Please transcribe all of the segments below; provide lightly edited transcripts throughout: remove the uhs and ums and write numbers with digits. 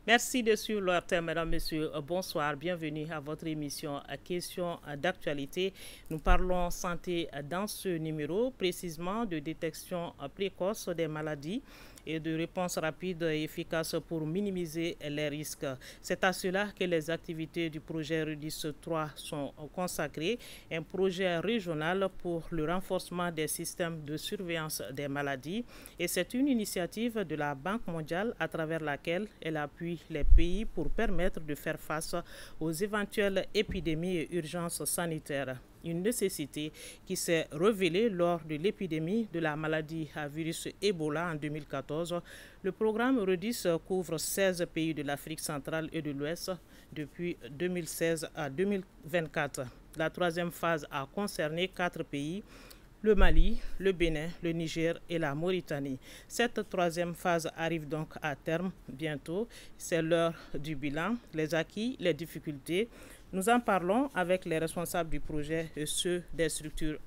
Merci de suivre leur thème, mesdames, messieurs. Bonsoir, bienvenue à votre émission à questions d'actualité. Nous parlons santé dans ce numéro, précisément de détection précoce des maladies et de réponse rapide et efficace pour minimiser les risques. C'est à cela que les activités du projet REDIS 3 sont consacrées, un projet régional pour le renforcement des systèmes de surveillance des maladies. Et c'est une initiative de la Banque mondiale à travers laquelle elle appuie les pays pour permettre de faire face aux éventuelles épidémies et urgences sanitaires. Une nécessité qui s'est révélée lors de l'épidémie de la maladie à virus Ebola en 2014. Le programme REDIS couvre 16 pays de l'Afrique centrale et de l'Ouest depuis 2016 à 2024. La troisième phase a concerné 4 pays, le Mali, le Bénin, le Niger et la Mauritanie. Cette troisième phase arrive donc à terme bientôt. C'est l'heure du bilan, les acquis, les difficultés. Nous en parlons avec les responsables du projet et ceux des structures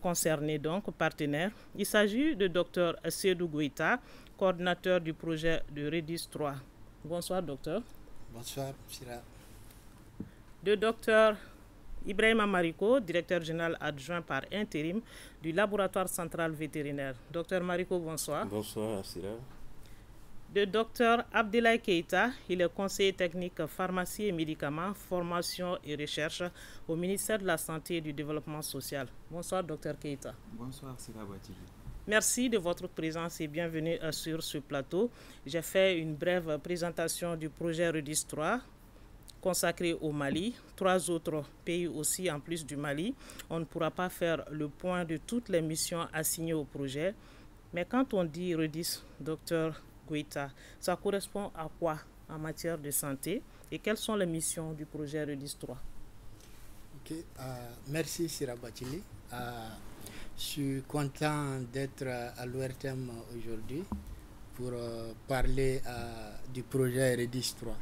concernées, donc partenaires. Il s'agit de Dr Seydou Goïta, coordinateur du projet de REDIS 3. Bonsoir, docteur. Bonsoir, Sira. De Dr Ibrahima Mariko, directeur général adjoint par intérim du laboratoire central vétérinaire. Docteur Mariko, bonsoir. Bonsoir, Sira. De Dr Abdelai Keita, il est conseiller technique pharmacie et médicaments, formation et recherche au ministère de la Santé et du Développement social. Bonsoir, Dr Keita. Bonsoir, Sira Batili. Merci de votre présence et bienvenue sur ce plateau. J'ai fait une brève présentation du projet REDIS 3 consacré au Mali, 3 autres pays aussi en plus du Mali. On ne pourra pas faire le point de toutes les missions assignées au projet. Mais quand on dit REDIS, docteur Goïta, ça correspond à quoi en matière de santé et quelles sont les missions du projet REDIS 3? Merci Sira Batili. Je suis content d'être à l'ORTM aujourd'hui pour parler du projet REDIS 3.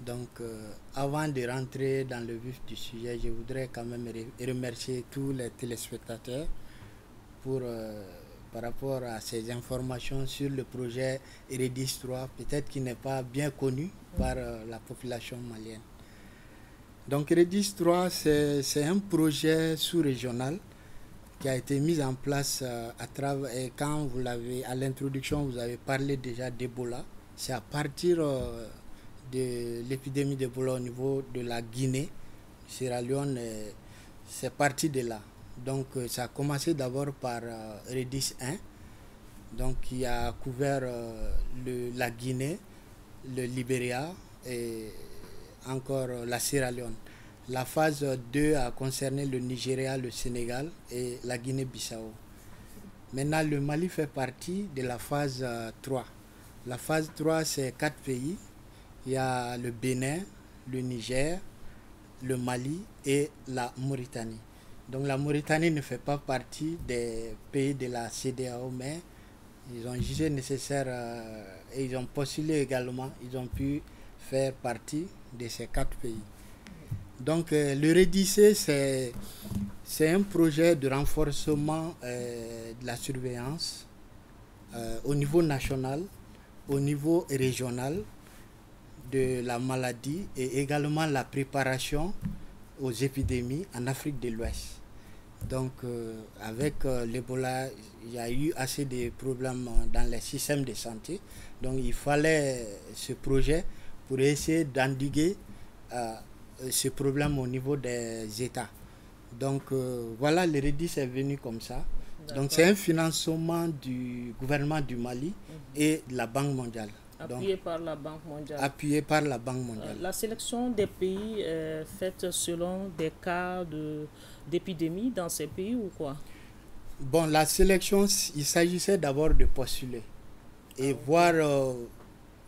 Donc, avant de rentrer dans le vif du sujet, je voudrais quand même remercier tous les téléspectateurs par rapport à ces informations sur le projet REDIS 3, peut-être qui n'est pas bien connu par la population malienne. Donc, REDIS 3, c'est un projet sous-régional qui a été mis en place à travers, et quand vous l'avez, à l'introduction, vous avez parlé déjà d'Ebola. C'est à partir de l'épidémie d'Ebola au niveau de la Guinée, Sierra Leone, c'est parti de là. Donc ça a commencé d'abord par REDIS 1, donc qui a couvert la Guinée, le Libéria et encore la Sierra Leone. La phase 2 a concerné le Nigeria, le Sénégal et la Guinée-Bissau. Maintenant, le Mali fait partie de la phase 3. La phase 3, c'est 4 pays. Il y a le Bénin, le Niger, le Mali et la Mauritanie. Donc la Mauritanie ne fait pas partie des pays de la CEDEAO, mais ils ont jugé nécessaire et ils ont postulé également, ils ont pu faire partie de ces 4 pays. Donc le REDIS, c'est un projet de renforcement de la surveillance au niveau national, au niveau régional, de la maladie et également la préparation aux épidémies en Afrique de l'Ouest. Donc avec l'Ebola, il y a eu assez de problèmes dans les systèmes de santé. Donc il fallait ce projet pour essayer d'endiguer ce problème au niveau des États. Donc voilà, le REDIS est venu comme ça. Donc c'est un financement du gouvernement du Mali et de la Banque mondiale. Appuyé par la Banque mondiale. Appuyé par la Banque mondiale. La sélection des pays est faite selon des cas d'épidémie dans ces pays ou quoi? Bon, la sélection, il s'agissait d'abord de postuler et voir,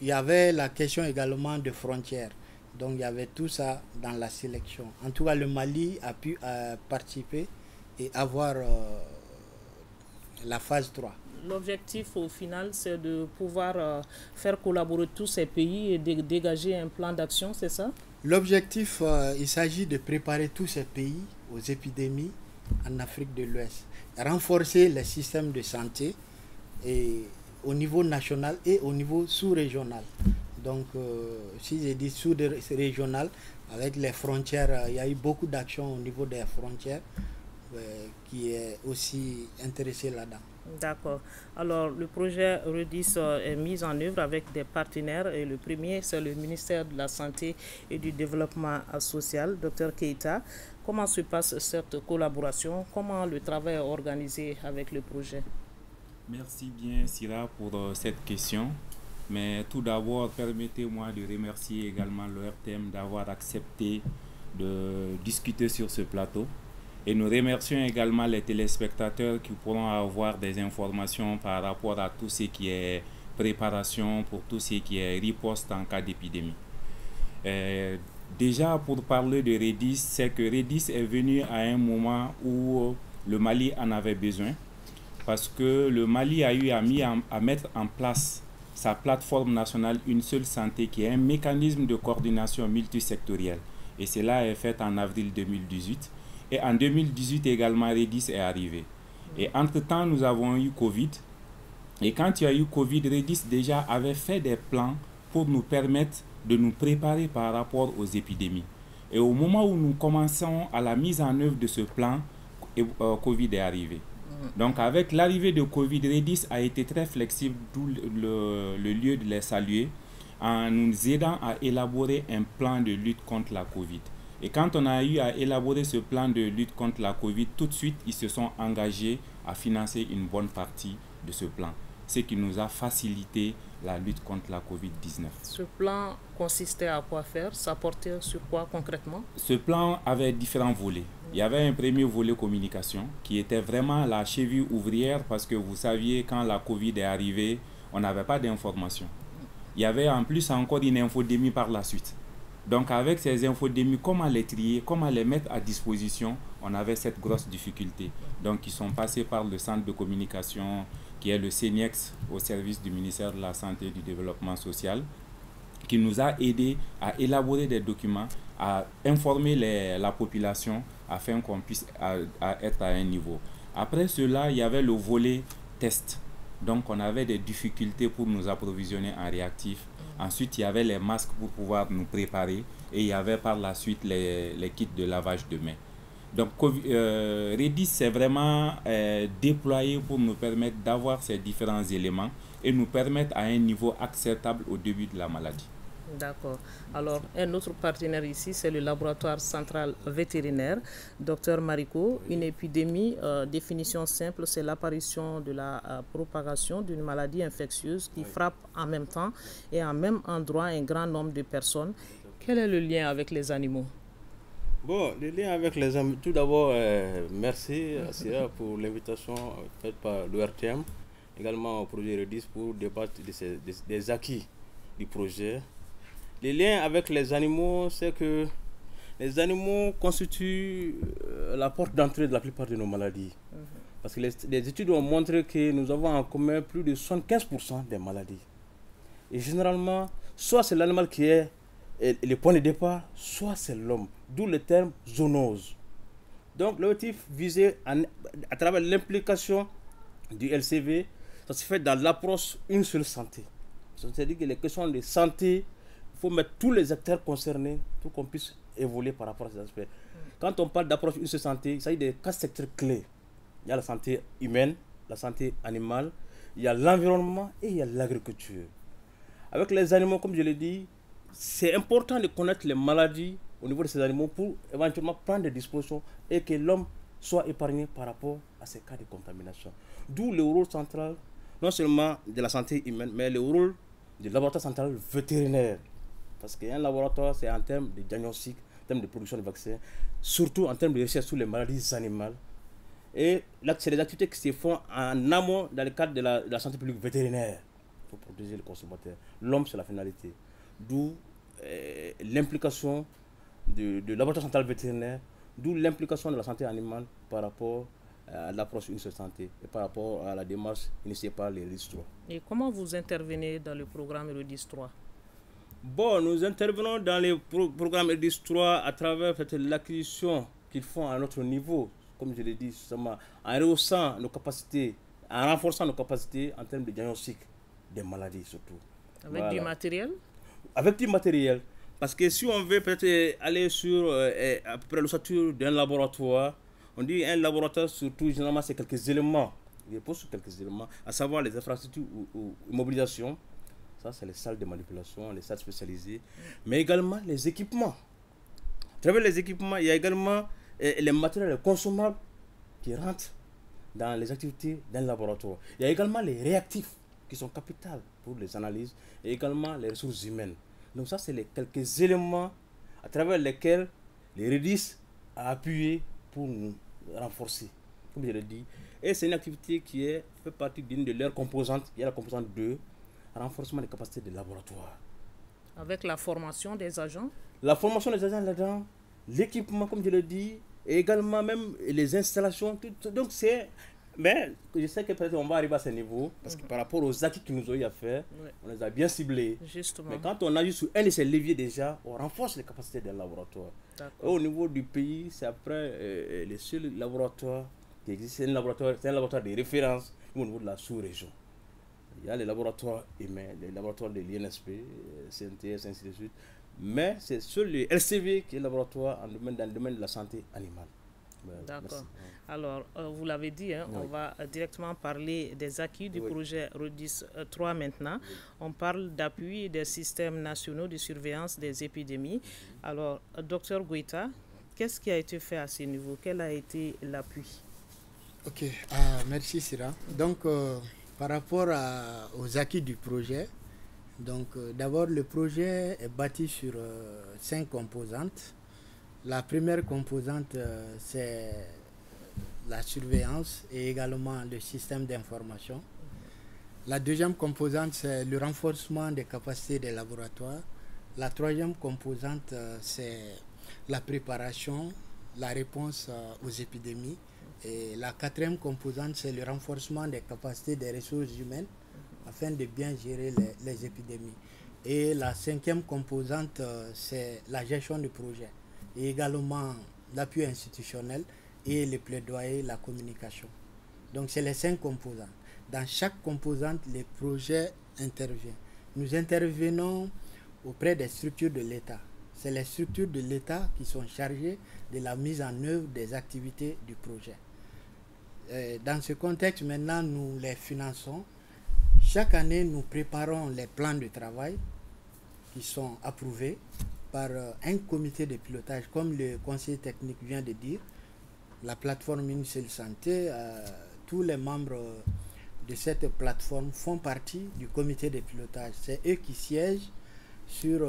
il y avait la question également de frontières. Donc il y avait tout ça dans la sélection. En tout cas, le Mali a pu participer et avoir la phase 3. L'objectif au final, c'est de pouvoir faire collaborer tous ces pays et de dégager un plan d'action, c'est ça? L'objectif, il s'agit de préparer tous ces pays aux épidémies en Afrique de l'Ouest. Renforcer les systèmes de santé et au niveau national et au niveau sous-régional. Donc, si j'ai dit sous-régional, avec les frontières, il y a eu beaucoup d'actions au niveau des frontières qui est aussi intéressé là-dedans. D'accord. Alors, le projet REDIS est mis en œuvre avec des partenaires et le premier, c'est le ministère de la Santé et du Développement social, Dr Keita. Comment se passe cette collaboration? Comment le travail est organisé avec le projet? Merci bien, Sira, pour cette question. Mais tout d'abord, permettez-moi de remercier également l'ORTM d'avoir accepté de discuter sur ce plateau. Et nous remercions également les téléspectateurs qui pourront avoir des informations par rapport à tout ce qui est préparation, pour tout ce qui est riposte en cas d'épidémie. Déjà, pour parler de REDIS, c'est que REDIS est venu à un moment où le Mali en avait besoin, parce que le Mali a eu à mettre en place sa plateforme nationale Une Seule Santé, qui est un mécanisme de coordination multisectorielle. Et cela est fait en avril 2018. Et en 2018 également, REDIS est arrivé. Et entre-temps, nous avons eu Covid. Et quand il y a eu Covid, REDIS déjà avait fait des plans pour nous permettre de nous préparer par rapport aux épidémies. Et au moment où nous commençons à la mise en œuvre de ce plan, Covid est arrivé. Donc avec l'arrivée de Covid, REDIS a été très flexible, d'où le lieu de les saluer, en nous aidant à élaborer un plan de lutte contre la Covid. Et quand on a eu à élaborer ce plan de lutte contre la Covid, tout de suite, ils se sont engagés à financer une bonne partie de ce plan, ce qui nous a facilité la lutte contre la Covid-19. Ce plan consistait à quoi faire? Ça portait sur quoi concrètement? Ce plan avait différents volets. Il y avait un premier volet communication qui était vraiment la cheville ouvrière, parce que vous saviez, quand la Covid est arrivée, on n'avait pas d'informations. Il y avait en plus encore une infodémie par la suite. Donc avec ces infodémies, comment les trier, comment les mettre à disposition, on avait cette grosse difficulté. Donc ils sont passés par le centre de communication qui est le CENIEX au service du ministère de la Santé et du Développement social, qui nous a aidés à élaborer des documents, à informer la population afin qu'on puisse être à un niveau. Après cela, il y avait le volet test. Donc on avait des difficultés pour nous approvisionner en réactifs. Ensuite, il y avait les masques pour pouvoir nous préparer, et il y avait par la suite les kits de lavage de mains. Donc REDIS s'est vraiment déployé pour nous permettre d'avoir ces différents éléments et nous permettre à un niveau acceptable au début de la maladie. D'accord. Alors, un autre partenaire ici, c'est le laboratoire central vétérinaire. Docteur Marico, une épidémie, définition simple, c'est l'apparition de la propagation d'une maladie infectieuse qui frappe en même temps et en même endroit un grand nombre de personnes. Quel est le lien avec les animaux? Bon, le lien avec les animaux, tout d'abord, merci Assia pour l'invitation faite par l'ORTM, également au projet REDIS pour débattre des acquis du projet. Le lien avec les animaux, c'est que les animaux constituent la porte d'entrée de la plupart de nos maladies. Parce que les études ont montré que nous avons en commun plus de 75% des maladies. Et généralement, soit c'est l'animal qui est le point de départ, soit c'est l'homme. D'où le terme zoonose. Donc l'objectif visé à travers l'implication du LCV, ça se fait dans l'approche Une Seule Santé. C'est-à-dire que les questions de santé, il faut mettre tous les acteurs concernés pour qu'on puisse évoluer par rapport à ces aspects. Quand on parle d'approche Une Seule Santé, il s'agit de 4 secteurs clés. Il y a la santé humaine, la santé animale, il y a l'environnement et il y a l'agriculture. Avec les animaux, comme je l'ai dit, c'est important de connaître les maladies au niveau de ces animaux pour éventuellement prendre des dispositions et que l'homme soit épargné par rapport à ces cas de contamination. D'où le rôle central, non seulement de la santé humaine, mais le rôle du laboratoire central vétérinaire. Parce qu'un laboratoire, c'est en termes de diagnostic, en termes de production de vaccins, surtout en termes de recherche sur les maladies animales. Et là, c'est des activités qui se font en amont dans le cadre de la santé publique vétérinaire pour protéger le consommateur. L'homme, c'est la finalité. D'où l'implication du laboratoire central vétérinaire, d'où l'implication de la santé animale par rapport à l'approche Une Seule Santé et par rapport à la démarche initiée par les REDIS 3. Et comment vous intervenez dans le programme REDIS 3? Bon, nous intervenons dans le programme REDIS 3 à travers l'acquisition qu'ils font à notre niveau, comme je l'ai dit, en rehaussant nos capacités, en renforçant nos capacités en termes de diagnostic des maladies surtout. Avec du matériel? avec du matériel. Parce que si on veut peut-être aller sur à peu près l'ossature d'un laboratoire, on dit un laboratoire surtout généralement c'est quelques éléments. Il repose sur quelques éléments, à savoir les infrastructures ou mobilisation. Ça c'est les salles de manipulation, les salles spécialisées, mais également les équipements. À travers les équipements, il y a également les matériels consommables qui rentrent dans les activités d'un laboratoire. Il y a également les réactifs qui sont capitaux pour les analyses et également les ressources humaines. Donc ça, c'est les quelques éléments à travers lesquels les REDIS a appuyé pour nous renforcer, comme je l'ai dit. Et c'est une activité qui fait partie d'une de leurs composantes. Il y a la composante 2, renforcement des capacités de laboratoire. Avec la formation des agents? La formation des agents là-dedans, l'équipement, comme je l'ai dit, et également même les installations. Donc c'est... Mais je sais que peut-être on va arriver à ce niveau, parce que par rapport aux acquis qui nous ont eu à faire, on les a bien ciblés. Justement. Mais quand on agit sur un de ces leviers déjà, on renforce les capacités des laboratoires. Et au niveau du pays, c'est après les seuls laboratoires qui existent. C'est un laboratoire de référence au niveau de la sous-région. Il y a les laboratoires humains, les laboratoires de l'INSP, CNTS, ainsi de suite. Mais c'est seul le LCV qui est le laboratoire dans le domaine de la santé animale. D'accord. Alors, vous l'avez dit, hein, on va directement parler des acquis du projet REDIS 3 maintenant. On parle d'appui des systèmes nationaux de surveillance des épidémies. Alors, docteur Goïta, qu'est-ce qui a été fait à ce niveau? Quel a été l'appui? Ok, merci Sira. Donc, par rapport aux acquis du projet, donc d'abord le projet est bâti sur 5 composantes. La première composante, c'est la surveillance et également le système d'information. La deuxième composante, c'est le renforcement des capacités des laboratoires. La troisième composante, c'est la préparation, la réponse aux épidémies. Et la quatrième composante, c'est le renforcement des capacités des ressources humaines afin de bien gérer les épidémies. Et la cinquième composante, c'est la gestion du projet et également l'appui institutionnel et le plaidoyer, la communication. Donc c'est les 5 composantes. Dans chaque composante, les projets interviennent. Nous intervenons auprès des structures de l'État. C'est les structures de l'État qui sont chargées de la mise en œuvre des activités du projet. Dans ce contexte, maintenant, nous les finançons. Chaque année, nous préparons les plans de travail qui sont approuvés par un comité de pilotage, comme le conseiller technique vient de dire. La plateforme Ministère Santé, tous les membres de cette plateforme font partie du comité de pilotage. C'est eux qui siègent sur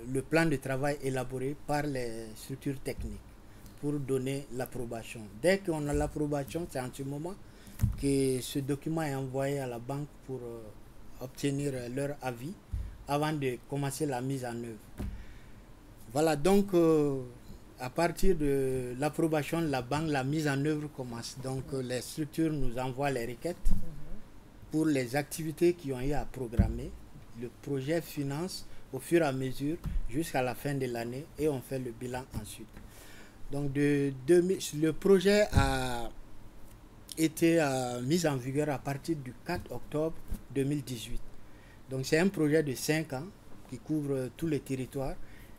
le plan de travail élaboré par les structures techniques pour donner l'approbation. Dès qu'on a l'approbation, c'est en ce moment que ce document est envoyé à la banque pour obtenir leur avis avant de commencer la mise en œuvre. Voilà, donc à partir de l'approbation de la banque, la mise en œuvre commence. Donc les structures nous envoient les requêtes pour les activités qui ont eu à programmer. Le projet finance au fur et à mesure jusqu'à la fin de l'année et on fait le bilan ensuite. Donc le projet a été mis en vigueur à partir du 4 octobre 2018. Donc c'est un projet de 5 ans qui couvre tous les territoires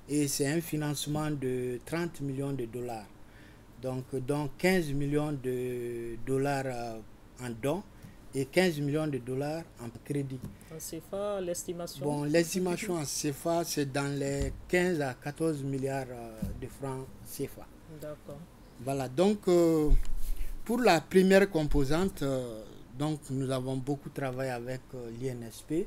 et c'est un financement de 30 millions de dollars. Donc 15 millions de dollars en dons et 15 millions de dollars en crédit. En CFA, l'estimation? Bon, l'estimation en CFA, c'est dans les 15 à 14 milliards de francs CFA. D'accord. Voilà, donc pour la première composante, donc nous avons beaucoup travaillé avec l'INSP,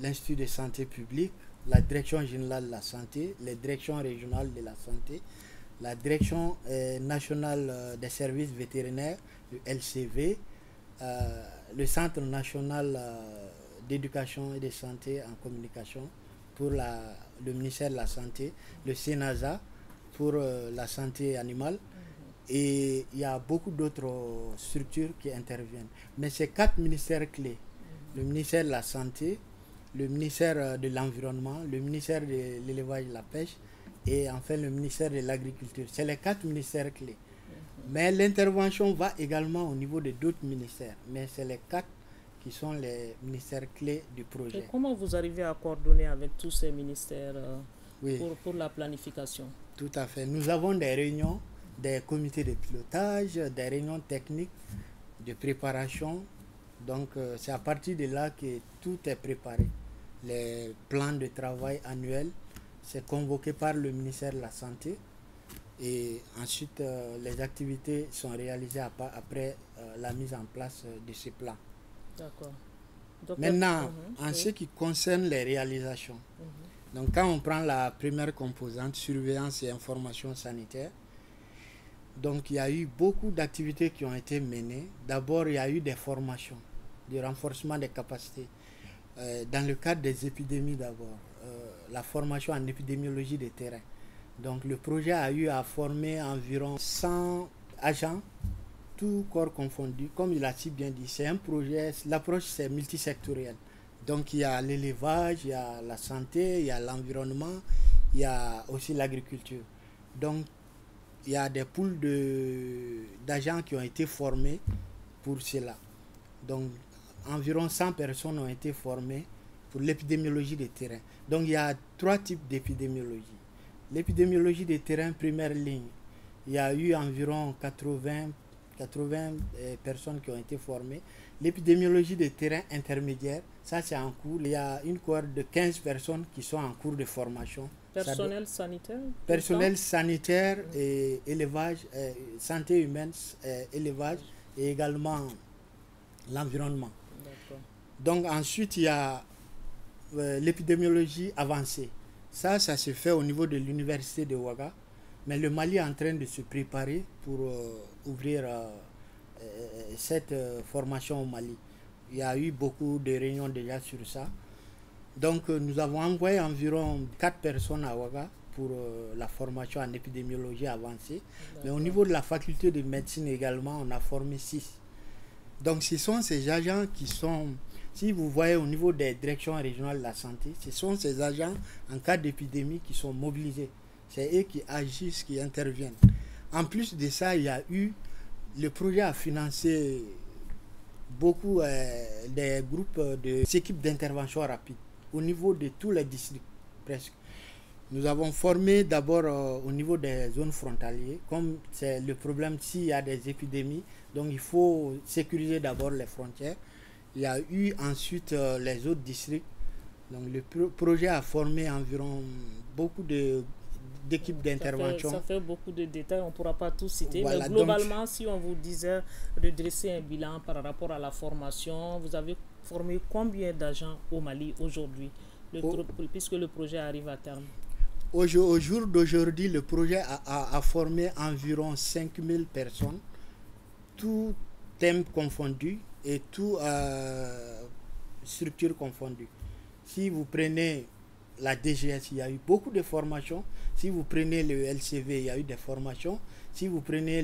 l'Institut de santé publique, la Direction générale de la santé, les directions régionales de la santé, la Direction nationale des services vétérinaires, le LCV, le Centre national d'éducation et de santé en communication pour le ministère de la Santé, le CENASA pour la santé animale, et il y a beaucoup d'autres structures qui interviennent. Mais ces 4 ministères clés, le ministère de la Santé, le ministère de l'Environnement, le ministère de l'Élevage et de la Pêche et enfin le ministère de l'Agriculture. C'est les 4 ministères clés. Mais l'intervention va également au niveau de d'autres ministères. Mais c'est les 4 qui sont les ministères clés du projet. Et comment vous arrivez à coordonner avec tous ces ministères Oui, pour la planification? tout à fait. Nous avons des réunions, des comités de pilotage, des réunions techniques de préparation. Donc, c'est à partir de là que tout est préparé. Les plans de travail annuels, c'est convoqué par le ministère de la Santé. Et ensuite, les activités sont réalisées après la mise en place de ces plans. D'accord. Donc, Maintenant, en ce qui concerne les réalisations, donc quand on prend la première composante, surveillance et information sanitaire, donc il y a eu beaucoup d'activités qui ont été menées. D'abord, il y a eu des formations, du renforcement des capacités. Dans le cadre des épidémies d'abord, la formation en épidémiologie de terrain. Donc le projet a eu à former environ 100 agents, tous corps confondus. Comme il a si bien dit, c'est un projet, l'approche c'est multisectorielle. Donc il y a l'élevage, il y a la santé, il y a l'environnement, il y a aussi l'agriculture. Donc il y a des poules d'agents qui ont été formés pour cela. Donc environ 100 personnes ont été formées pour l'épidémiologie de terrain. Donc il y a 3 types d'épidémiologie. L'épidémiologie de terrain première ligne, il y a eu environ 80 personnes qui ont été formées. L'épidémiologie de terrain intermédiaire, ça c'est en cours. Il y a une cohorte de 15 personnes qui sont en cours de formation. Personnel sanitaire? Personnel sanitaire et élevage, santé humaine, élevage et également l'environnement. Donc ensuite il y a l'épidémiologie avancée. Ça se fait au niveau de l'université de Ouaga. Mais le Mali est en train de se préparer pour ouvrir cette formation au Mali. Il y a eu beaucoup de réunions déjà sur ça. Donc nous avons envoyé environ 4 personnes à Ouaga pour la formation en épidémiologie avancée. Mais au niveau de la faculté de médecine également, on a formé 6. Donc ce sont ces agents qui sont, si vous voyez au niveau des directions régionales de la santé, ce sont ces agents en cas d'épidémie qui sont mobilisés. C'est eux qui agissent, qui interviennent. En plus de ça, il y a eu, le projet a financé beaucoup des groupes d'équipes d'intervention rapide au niveau de tous les districts presque. Nous avons formé d'abord au niveau des zones frontalières, comme c'est le problème s'il y a des épidémies, donc il faut sécuriser d'abord les frontières. Il y a eu ensuite les autres districts. Donc le projet a formé environ beaucoup d'équipes d'intervention. Ça fait beaucoup de détails, on ne pourra pas tout citer. Voilà, mais globalement, si on vous disait de dresser un bilan par rapport à la formation, vous avez formé combien d'agents au Mali aujourd'hui, puisque le projet arrive à terme? Au jour d'aujourd'hui, le projet a formé environ 5000 personnes, tous thèmes confondus et toutes structures confondues. Si vous prenez la DGS, il y a eu beaucoup de formations. Si vous prenez le LCV, il y a eu des formations. Si vous prenez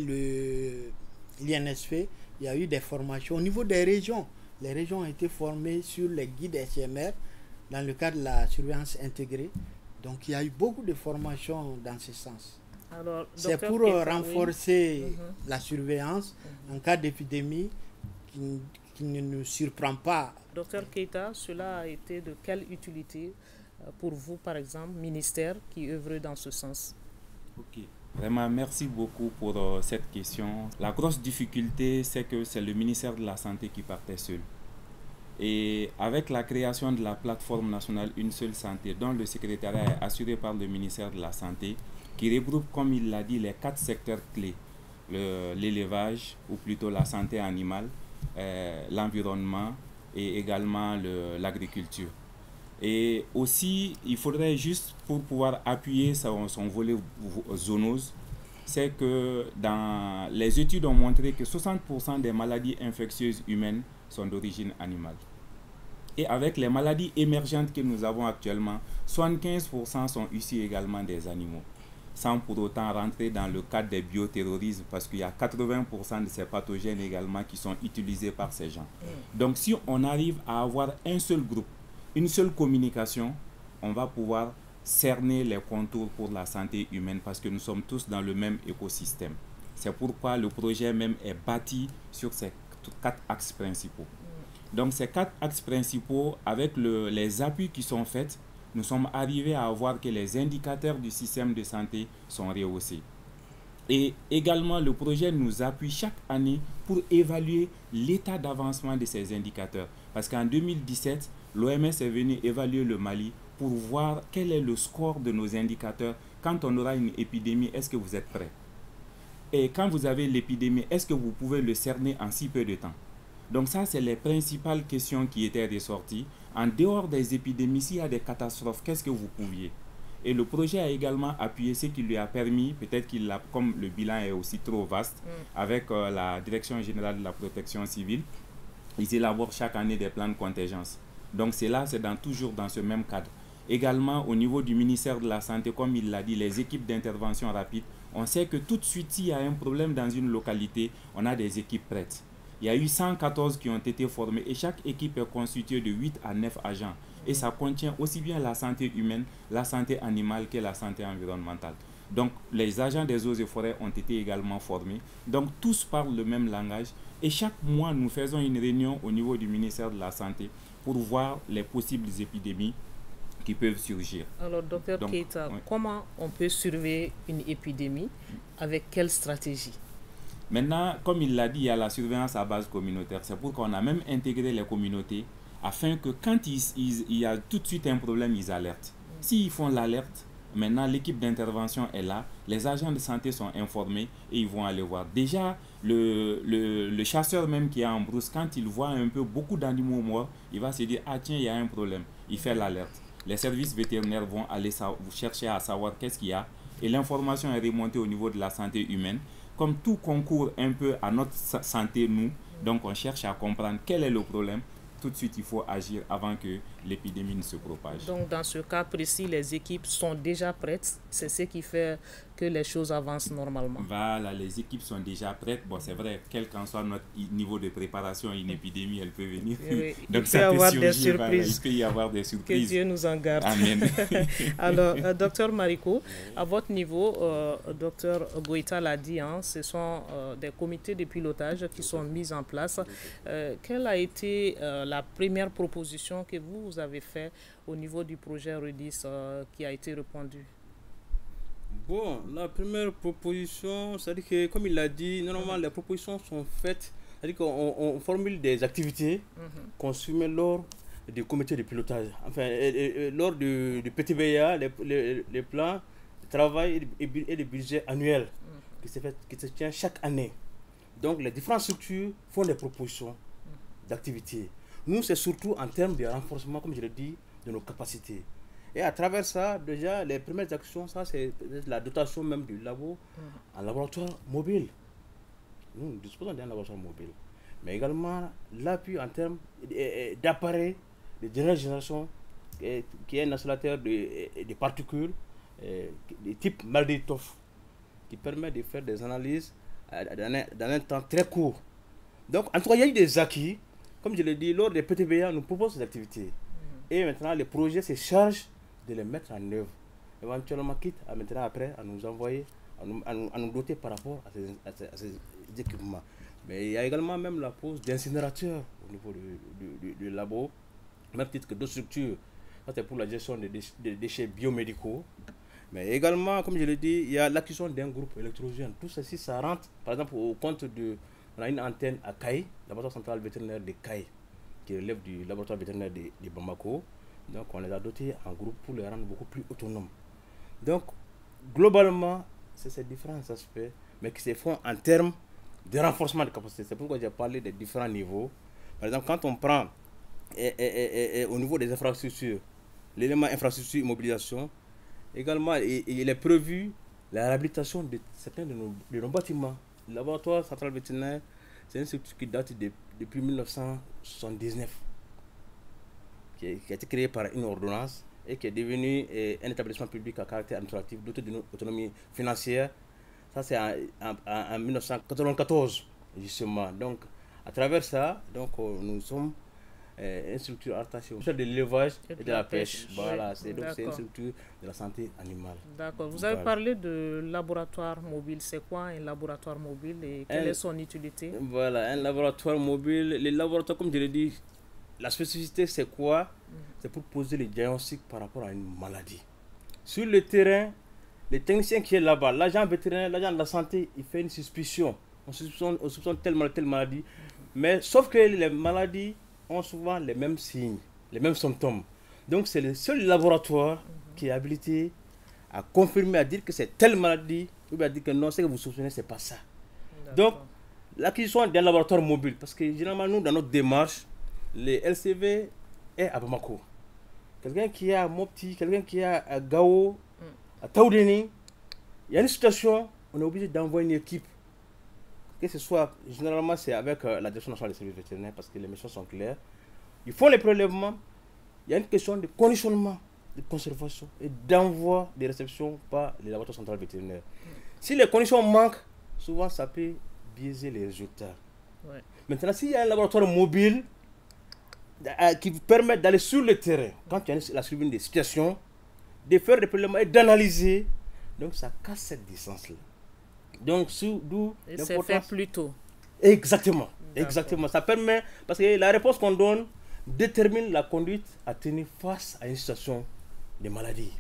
l'INSP, il y a eu des formations. Au niveau des régions, les régions ont été formées sur les guides SMR dans le cadre de la surveillance intégrée. Donc il y a eu beaucoup de formations dans ce sens. C'est pour renforcer la surveillance en cas d'épidémie qui ne nous surprend pas. Docteur Keita, cela a été de quelle utilité pour vous, par exemple, ministère qui œuvre dans ce sens? Ok, vraiment merci beaucoup pour cette question. La grosse difficulté, c'est que c'est le ministère de la Santé qui partait seul. Et avec la création de la plateforme nationale Une Seule Santé, dont le secrétariat est assuré par le ministère de la Santé, qui regroupe, comme il l'a dit, les 4 secteurs clés, l'élevage, ou plutôt la santé animale, l'environnement et également l'agriculture. Et aussi, il faudrait juste, pour pouvoir appuyer son volet zoonose, c'est que dans les études ont montré que 60% des maladies infectieuses humaines sont d'origine animale. Et avec les maladies émergentes que nous avons actuellement, 75% sont issus également des animaux, sans pour autant rentrer dans le cadre des bioterrorismes, parce qu'il y a 80% de ces pathogènes également qui sont utilisés par ces gens. Donc si on arrive à avoir un seul groupe, une seule communication, on va pouvoir cerner les contours pour la santé humaine, parce que nous sommes tous dans le même écosystème. C'est pourquoi le projet même est bâti sur ces 4 axes principaux. Donc ces 4 axes principaux, avec les appuis qui sont faits, nous sommes arrivés à voir que les indicateurs du système de santé sont rehaussés. Et également, le projet nous appuie chaque année pour évaluer l'état d'avancement de ces indicateurs. Parce qu'en 2017, l'OMS est venu évaluer le Mali pour voir quel est le score de nos indicateurs. Quand on aura une épidémie, est-ce que vous êtes prêts? Et quand vous avez l'épidémie, est-ce que vous pouvez le cerner en si peu de temps? Donc ça, c'est les principales questions qui étaient ressorties. En dehors des épidémies, s'il y a des catastrophes, qu'est-ce que vous pouviez? Et le projet a également appuyé ce qui lui a permis, peut-être qu'il a, comme le bilan est aussi trop vaste, avec la Direction générale de la protection civile, ils élaborent chaque année des plans de contingence. Donc c'est toujours dans ce même cadre. Également, au niveau du ministère de la Santé, comme il l'a dit, les équipes d'intervention rapide, on sait que tout de suite, s'il y a un problème dans une localité, on a des équipes prêtes. Il y a eu 114 qui ont été formés et chaque équipe est constituée de 8 à 9 agents. Et ça contient aussi bien la santé humaine, la santé animale que la santé environnementale. Donc, les agents des eaux et forêts ont été également formés. Donc, tous parlent le même langage. Et chaque mois, nous faisons une réunion au niveau du ministère de la Santé pour voir les possibles épidémies qui peuvent surgir. Alors, docteur Keita, oui. Comment on peut surveiller une épidémie? Avec quelle stratégie? Maintenant, comme il l'a dit, il y a la surveillance à base communautaire. C'est pourquoi on a même intégré les communautés afin que quand il y a tout de suite un problème, ils alertent. S'ils font l'alerte, maintenant l'équipe d'intervention est là, les agents de santé sont informés et ils vont aller voir. Déjà, le chasseur même qui est en brousse, quand il voit un peu beaucoup d'animaux morts, il va se dire « Ah tiens, il y a un problème ». Il fait l'alerte. Les services vétérinaires vont aller chercher à savoir qu'est-ce qu'il y a et l'information est remontée au niveau de la santé humaine. Comme tout concourt un peu à notre santé, nous, donc on cherche à comprendre quel est le problème. Tout de suite, il faut agir avant que l'épidémie ne se propage. Donc, dans ce cas précis, les équipes sont déjà prêtes. C'est ce qui fait que les choses avancent normalement. Voilà, les équipes sont déjà prêtes. Bon, c'est vrai, quel qu'en soit notre niveau de préparation, une épidémie, elle peut venir. Oui, donc, il peut y avoir des surprises. Voilà, il peut y avoir des surprises. Que Dieu nous en garde. Amen. Alors, docteur Mariko, à votre niveau, docteur Goïta l'a dit, hein, ce sont des comités de pilotage qui sont mis en place. Quelle a été la première proposition que vous avez faite au niveau du projet REDIS qui a été répondu? Bon, la première proposition, c'est-à-dire que, comme il l'a dit, normalement, les propositions sont faites, c'est-à-dire qu'on formule des activités qu'on soumet lors du comité de pilotage. Enfin, lors du PTBA, les plans de travail et de budget annuel qui se tient chaque année. Donc, les différentes structures font des propositions d'activités. Nous, c'est surtout en termes de renforcement, comme je l'ai dit, de nos capacités. Et à travers ça, déjà, les premières actions, ça, c'est la dotation même du labo en laboratoire mobile. Nous disposons d'un laboratoire mobile. Mais également, l'appui en termes d'appareils de dernière génération, qui est un installateur de particules de type Malditov, qui permet de faire des analyses dans un temps très court. Donc, en tout cas, il y a eu des acquis. Comme je l'ai dit, lors des PTBA, nous proposons des activités. Et maintenant, les projets se chargent de les mettre en œuvre. Éventuellement, quitte à maintenant après à nous envoyer, à nous doter par rapport à ces équipements. Mais il y a également même la pose d'incinérateurs au niveau du labo, même titre que d'autres structures. Ça, c'est pour la gestion des déchets biomédicaux. Mais également, comme je l'ai dit, il y a l'acquisition d'un groupe électrogène. Tout ceci, ça rentre, par exemple, au compte de... On a une antenne à Caille, laboratoire central vétérinaire de Caille, qui relève du laboratoire vétérinaire de Bamako. Donc, on les a dotés en groupe pour les rendre beaucoup plus autonomes. Donc, globalement, c'est ces différents aspects, mais qui se font en termes de renforcement de capacité. C'est pourquoi j'ai parlé des différents niveaux. Par exemple, quand on prend au niveau des infrastructures, l'élément infrastructure immobilisation, également, il est prévu la réhabilitation de certains de nos bâtiments. Le laboratoire central vétérinaire, c'est une structure qui date depuis 1979, qui a été créée par une ordonnance et qui est devenu un établissement public à caractère administratif doté d'une autonomie financière. Ça, c'est en 1994, justement. Donc, à travers ça, donc, nous sommes une structure attachée au secteur de l'élevage et de la pêche. Voilà, c'est une structure de la santé animale. D'accord. Vous avez parlé de laboratoire mobile. C'est quoi un laboratoire mobile et quelle est son utilité? Voilà, un laboratoire mobile. Les laboratoires, comme je l'ai dit, la spécificité, c'est quoi? C'est pour poser les diagnostics par rapport à une maladie. Sur le terrain, le technicien qui est là-bas, l'agent vétérinaire, l'agent de la santé, il fait une suspicion. On soupçonne telle maladie. Mais sauf que les maladies ont souvent les mêmes signes, les mêmes symptômes. Donc c'est le seul laboratoire qui est habilité à confirmer, à dire que c'est telle maladie, ou bien à dire que non, ce que vous soupçonnez, c'est pas ça. Donc, l'acquisition d'un laboratoire mobile, parce que généralement, nous, dans notre démarche, les LCV est à Bamako. Quelqu'un qui est à Mopti, quelqu'un qui est à Gao, à Taoudeni, il y a une situation, on est obligé d'envoyer une équipe. Que ce soit, généralement, c'est avec la Direction nationale des services vétérinaires, parce que les missions sont claires. Ils font les prélèvements. Il y a une question de conditionnement, de conservation et d'envoi des réceptions par les laboratoires centrales vétérinaires. Si les conditions manquent, souvent ça peut biaiser les résultats. Ouais. Maintenant, s'il y a un laboratoire mobile qui vous permet d'aller sur le terrain, quand il y a la survenue des situations, de faire des prélèvements et d'analyser, donc ça casse cette distance-là. Donc, d'où c'est fait plus tôt. Exactement. Exactement. Ça permet, parce que la réponse qu'on donne détermine la conduite à tenir face à une situation de maladie.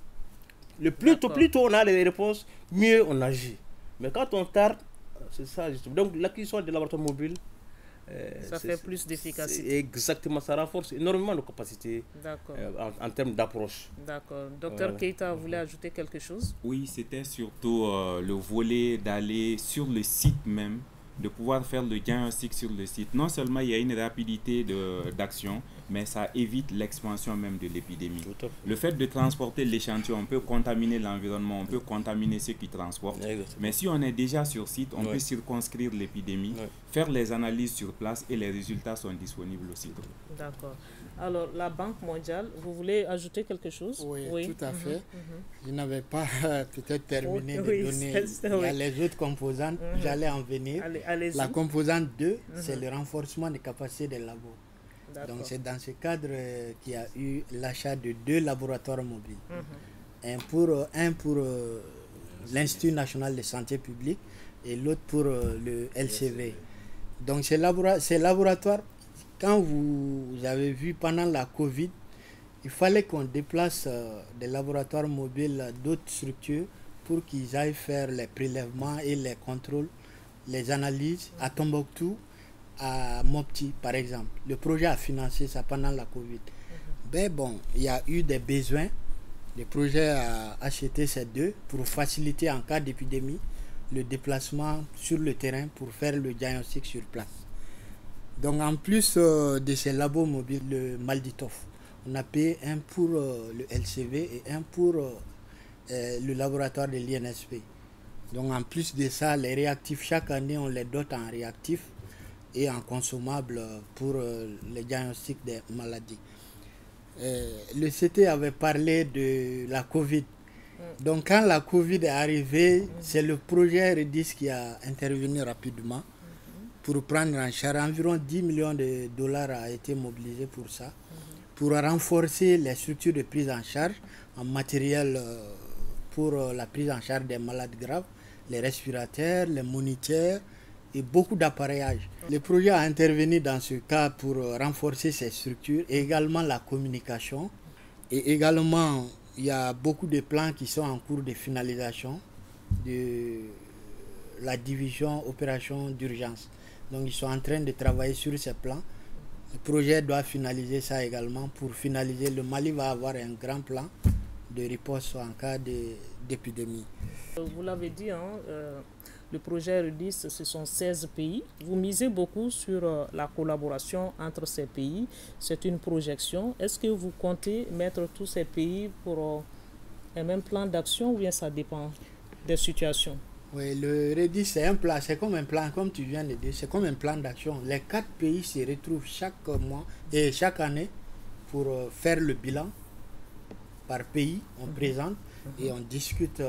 Le plus tôt on a les réponses, mieux on agit. Mais quand on tarde, c'est ça justement. Donc l'acquisition des laboratoires mobiles, ça fait plus d'efficacité. Exactement, ça renforce énormément nos capacités en termes d'approche. D'accord. Docteur Keita, vous voulez ajouter quelque chose? Oui, c'était surtout le volet d'aller sur le site même, de pouvoir faire le diagnostic sur le site. Non seulement il y a une rapidité d'action, mais ça évite l'expansion même de l'épidémie. Le fait de transporter l'échantillon, on peut contaminer l'environnement, on peut contaminer ceux qui transportent. Mais si on est déjà sur site, on peut circonscrire l'épidémie, faire les analyses sur place et les résultats sont disponibles aussitôt. D'accord. Alors, la Banque mondiale, vous voulez ajouter quelque chose? Oui, tout à fait. Je n'avais pas peut-être terminé de donner il y a les autres composantes. J'allais en venir. La composante 2, c'est le renforcement des capacités des labos. Donc, c'est dans ce cadre qu'il y a eu l'achat de 2 laboratoires mobiles. Un pour l'Institut national de santé publique et l'autre pour le LCV. Donc, ces laboratoires, quand vous avez vu pendant la Covid, il fallait qu'on déplace des laboratoires mobiles d'autres structures pour qu'ils aillent faire les prélèvements et les contrôles, les analyses à Tombouctou, à Mopti par exemple. Le projet a financé ça pendant la Covid. Ben bon, il y a eu des besoins. Le projet a acheté ces 2 pour faciliter en cas d'épidémie le déplacement sur le terrain pour faire le diagnostic sur place. Donc en plus de ces labos mobiles, le Malditof, on a payé un pour le LCV et un pour le laboratoire de l'INSP. Donc en plus de ça, les réactifs, chaque année on les dote en réactifs et en consommables pour le diagnostic des maladies. Le CT avait parlé de la Covid. Donc quand la Covid est arrivée, c'est le projet REDIS qui a intervenu rapidement pour prendre en charge. Environ 10 millions de dollars a été mobilisé pour ça, pour renforcer les structures de prise en charge en matériel pour la prise en charge des malades graves, les respirateurs, les moniteurs et beaucoup d'appareillage. Le projet a intervenu dans ce cas pour renforcer ces structures et également la communication. Et également, il y a beaucoup de plans qui sont en cours de finalisation de la division opération d'urgence. Donc ils sont en train de travailler sur ces plans. Le projet doit finaliser ça également. Pour finaliser, le Mali va avoir un grand plan de riposte en cas d'épidémie. Vous l'avez dit, le projet REDIS, ce sont 16 pays. Vous misez beaucoup sur la collaboration entre ces pays. C'est une projection. Est-ce que vous comptez mettre tous ces pays pour un même plan d'action ou bien ça dépend des situations? Oui, le REDIS, c'est un plan, c'est comme un plan, comme tu viens de dire, c'est comme un plan d'action. Les 4 pays se retrouvent chaque mois et chaque année pour faire le bilan par pays. On présente et on discute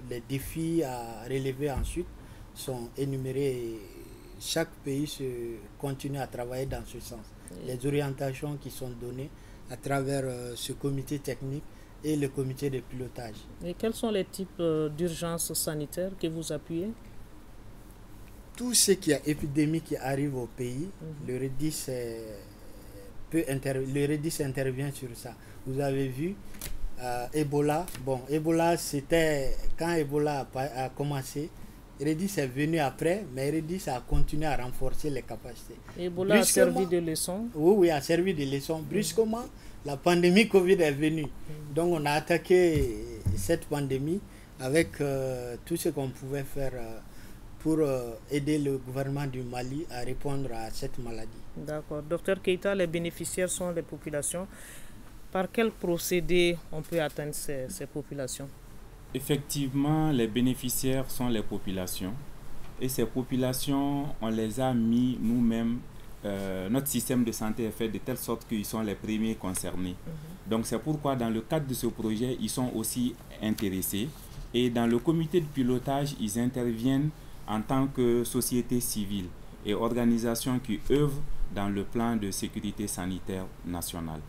les défis à relever ensuite sont énumérés et chaque pays continue à travailler dans ce sens. Les orientations qui sont données à travers ce comité technique et le comité de pilotage. Et quels sont les types d'urgences sanitaires que vous appuyez? Tout ce qui est épidémie qui arrive au pays, le REDIS le REDIS intervient sur ça. Vous avez vu Ebola. Bon, Ebola, c'était quand Ebola a commencé. REDIS est venu après, mais REDIS a continué à renforcer les capacités. Ebola a servi de leçon. Oui, a servi de leçon. Brusquement, la pandémie Covid est venue. Donc, on a attaqué cette pandémie avec tout ce qu'on pouvait faire pour aider le gouvernement du Mali à répondre à cette maladie. D'accord. Docteur Keita, les bénéficiaires sont les populations. Par quel procédé on peut atteindre ces populations? Effectivement, les bénéficiaires sont les populations. Et ces populations, on les a mis nous-mêmes. Notre système de santé est fait de telle sorte qu'ils sont les premiers concernés. Donc c'est pourquoi dans le cadre de ce projet, ils sont aussi intéressés. Et dans le comité de pilotage, ils interviennent en tant que société civile et organisations qui œuvrent dans le plan de sécurité sanitaire nationale.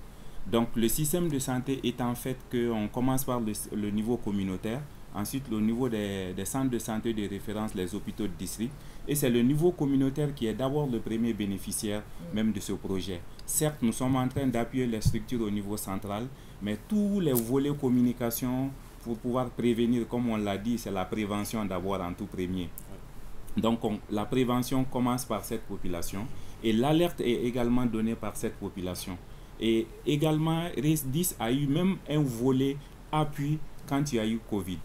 Donc le système de santé est en fait qu'on commence par le niveau communautaire, ensuite le niveau des centres de santé de référence, les hôpitaux de district, et c'est le niveau communautaire qui est d'abord le premier bénéficiaire même de ce projet. Certes, nous sommes en train d'appuyer les structures au niveau central, mais tous les volets communication pour pouvoir prévenir, comme on l'a dit, c'est la prévention d'abord en tout premier. Donc la prévention commence par cette population et l'alerte est également donnée par cette population. Et également, REDIS a eu même un volet appui quand il y a eu Covid.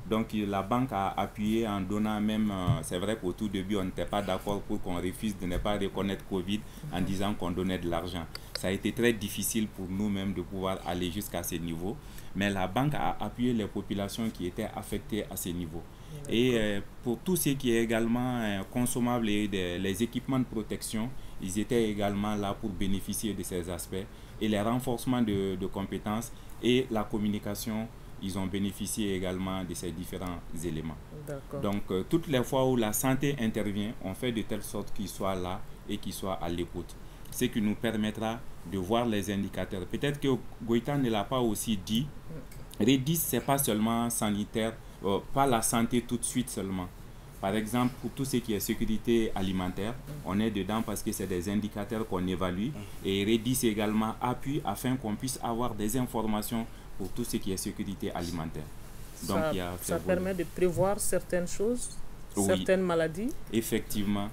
Donc la banque a appuyé en donnant même, c'est vrai qu'au tout début on n'était pas d'accord pour qu'on refuse de ne pas reconnaître Covid en disant qu'on donnait de l'argent. Ça a été très difficile pour nous-mêmes de pouvoir aller jusqu'à ce niveau. Mais la banque a appuyé les populations qui étaient affectées à ce niveau. Et pour tout ce qui est également consommable et les équipements de protection, ils étaient également là pour bénéficier de ces aspects. Et les renforcements de compétences et la communication, ils ont bénéficié également de ces différents éléments. Donc, toutes les fois où la santé intervient, on fait de telle sorte qu'ils soient là et qu'ils soient à l'écoute. Ce qui nous permettra de voir les indicateurs. Peut-être que Goïta ne l'a pas aussi dit. REDIS, ce n'est pas seulement sanitaire, pas la santé tout de suite seulement. Par exemple, pour tout ce qui est sécurité alimentaire, on est dedans parce que c'est des indicateurs qu'on évalue. Et REDIS également appuie afin qu'on puisse avoir des informations pour tout ce qui est sécurité alimentaire. Donc, ça permet de prévoir certaines choses, certaines maladies. Effectivement.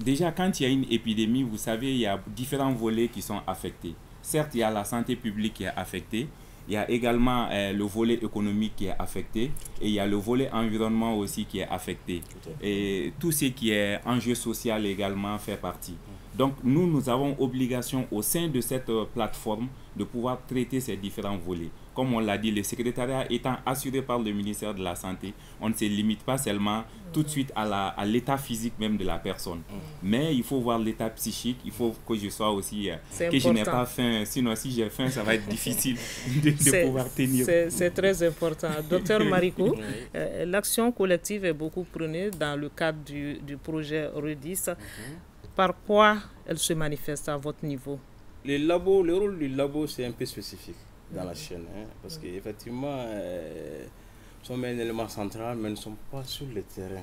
Déjà, quand il y a une épidémie, vous savez, il y a différents volets qui sont affectés. Certes, il y a la santé publique qui est affectée. Il y a également le volet économique qui est affecté et il y a le volet environnement aussi qui est affecté. Et tout ce qui est enjeu social également fait partie. Donc nous avons obligation au sein de cette plateforme de pouvoir traiter ces différents volets. Comme on l'a dit, le secrétariat étant assuré par le ministère de la Santé, on ne se limite pas seulement tout de suite à l'état physique même de la personne. Mais il faut voir l'état psychique, il faut que je sois aussi, que je n'ai pas faim. Sinon, si j'ai faim, ça va être difficile de pouvoir tenir. C'est très important. Docteur Marico, l'action collective est beaucoup prônée dans le cadre du projet REDIS. Par quoi elle se manifeste à votre niveau? Le rôle du labo, c'est un peu spécifique dans la chaîne, parce qu'effectivement, nous sommes un élément central, mais nous ne sommes pas sur le terrain.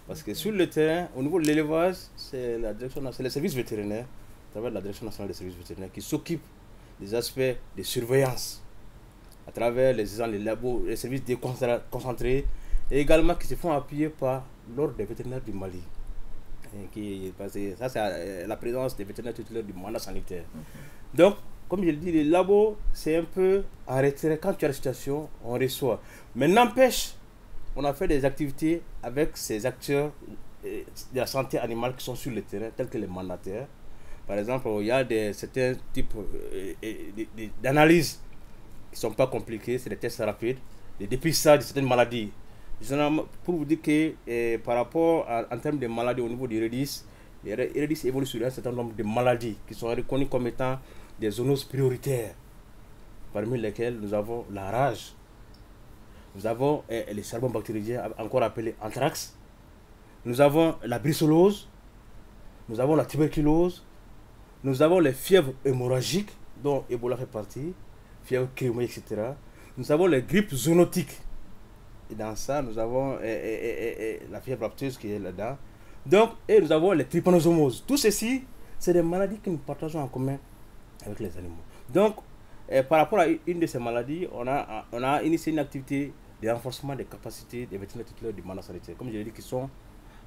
Parce que sur le terrain, au niveau de l'élevage, c'est les services vétérinaires, à travers la Direction nationale des services vétérinaires, qui s'occupe des aspects de surveillance, à travers les labos, les services déconcentrés, et également qui se font appuyer par l'ordre des vétérinaires du Mali. Ça, c'est la présence des vétérinaires titulaires du mandat sanitaire. Donc, comme je le dis, les labos, c'est un peu en retrait. Quand tu as la situation, on reçoit. Mais n'empêche, on a fait des activités avec ces acteurs de la santé animale qui sont sur le terrain, tels que les mandataires. Par exemple, il y a certains types d'analyses qui ne sont pas compliquées, c'est des tests rapides, des dépistages de certaines maladies. Pour vous dire que par rapport en termes de maladies au niveau du REDIS, les REDIS évoluent sur un certain nombre de maladies qui sont reconnues comme étant des zoonoses prioritaires, parmi lesquelles nous avons la rage, nous avons les charbons bactériens, encore appelés anthrax, nous avons la brucellose, nous avons la tuberculose, nous avons les fièvres hémorragiques, dont Ebola fait partie, fièvre crémeuse, etc. Nous avons les grippes zoonotiques. Et dans ça, nous avons la fièvre apteuse qui est là-dedans. Donc, et nous avons les trypanosomoses. Tout ceci, c'est des maladies que nous partageons en commun avec les animaux. Donc, par rapport à une de ces maladies, on a initié une activité de renforcement des capacités des vétérinaires titulaires du mandat sanitaire, comme je l'ai dit, qui sont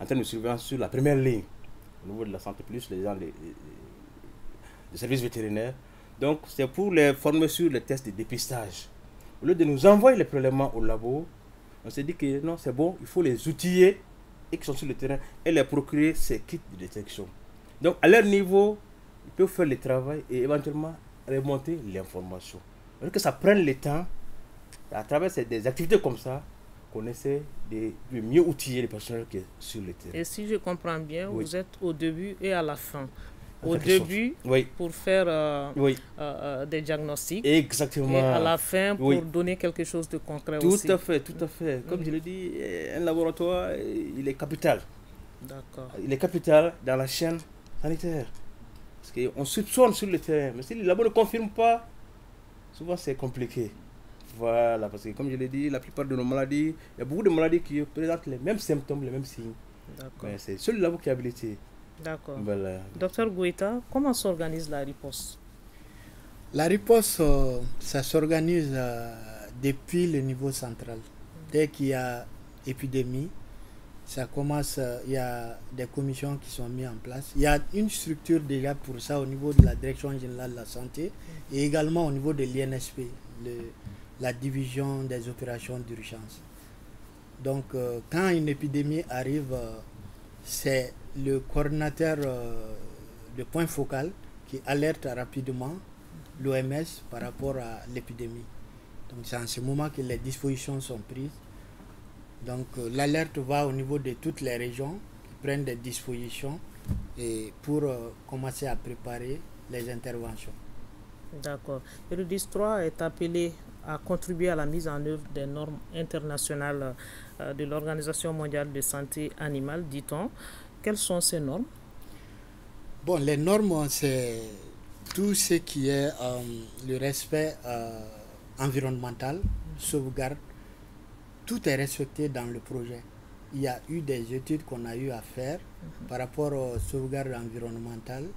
en train de surveillance sur la première ligne au niveau de la santé plus, les gens des services vétérinaires. Donc, c'est pour les former sur les tests de dépistage. Au lieu de nous envoyer les prélèvements au labo, on s'est dit que non, c'est bon, il faut les outiller et qui sont sur le terrain et les procurer ces kits de détection. Donc, à leur niveau, ils peuvent faire le travail et éventuellement remonter l'information. Alors que ça prenne le temps, à travers des activités comme ça, qu'on essaie de mieux outiller les personnels qui sont sur le terrain. Et si je comprends bien, oui, vous êtes au début et à la fin. Au début, oui, pour faire oui, des diagnostics. Exactement. Et à la fin, pour oui, donner quelque chose de concret tout aussi. Tout à fait, tout à fait. Comme je l'ai dit, un laboratoire, il est capital. D'accord. Il est capital dans la chaîne sanitaire. Parce qu'on soupçonne sur le terrain. Mais si le labo ne confirme pas, souvent c'est compliqué. Voilà, parce que comme je l'ai dit, la plupart de nos maladies, il y a beaucoup de maladies qui présentent les mêmes symptômes, les mêmes signes. D'accord. Mais c'est seul le labo qui est habilité. D'accord. Voilà. Docteur Goïta, comment s'organise la riposte? La riposte, ça s'organise depuis le niveau central. Dès qu'il y a épidémie, ça commence, il y a des commissions qui sont mises en place. Il y a une structure déjà pour ça au niveau de la Direction générale de la santé et également au niveau de l'INSP, la division des opérations d'urgence. Donc, quand une épidémie arrive, c'est le coordinateur de point focal qui alerte rapidement l'OMS par rapport à l'épidémie. Donc, c'est en ce moment que les dispositions sont prises. Donc, l'alerte va au niveau de toutes les régions qui prennent des dispositions et pour commencer à préparer les interventions. D'accord. Le REDIS 3 est appelé à contribuer à la mise en œuvre des normes internationales de l'Organisation mondiale de santé animale, dit-on. Quelles sont ces normes? Bon, les normes, c'est tout ce qui est le respect environnemental, sauvegarde. Tout est respecté dans le projet. Il y a eu des études qu'on a eu à faire par rapport aux sauvegardes environnementales,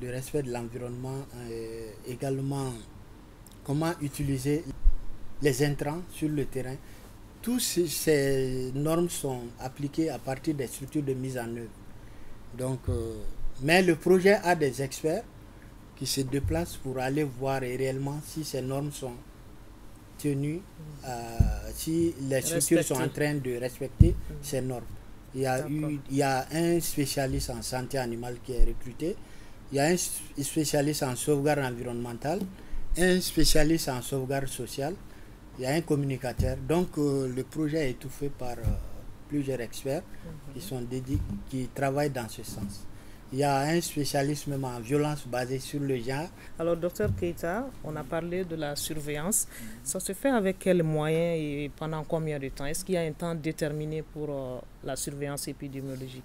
le respect de l'environnement, également comment utiliser les intrants sur le terrain. Toutes ces normes sont appliquées à partir des structures de mise en œuvre. Donc, mais le projet a des experts qui se déplacent pour aller voir réellement si ces normes sont tenues, si les structures sont en train de respecter ces normes. Il y a un spécialiste en santé animale qui est recruté, il y a un spécialiste en sauvegarde environnementale, un spécialiste en sauvegarde sociale, il y a un communicateur. Donc le projet est étouffé par plusieurs experts qui sont dédiés, qui travaillent dans ce sens. Il y a un spécialiste même en violence basée sur le genre. Alors, docteur Keita, on a parlé de la surveillance. Ça se fait avec quels moyens et pendant combien de temps? Est-ce qu'il y a un temps déterminé pour la surveillance épidémiologique?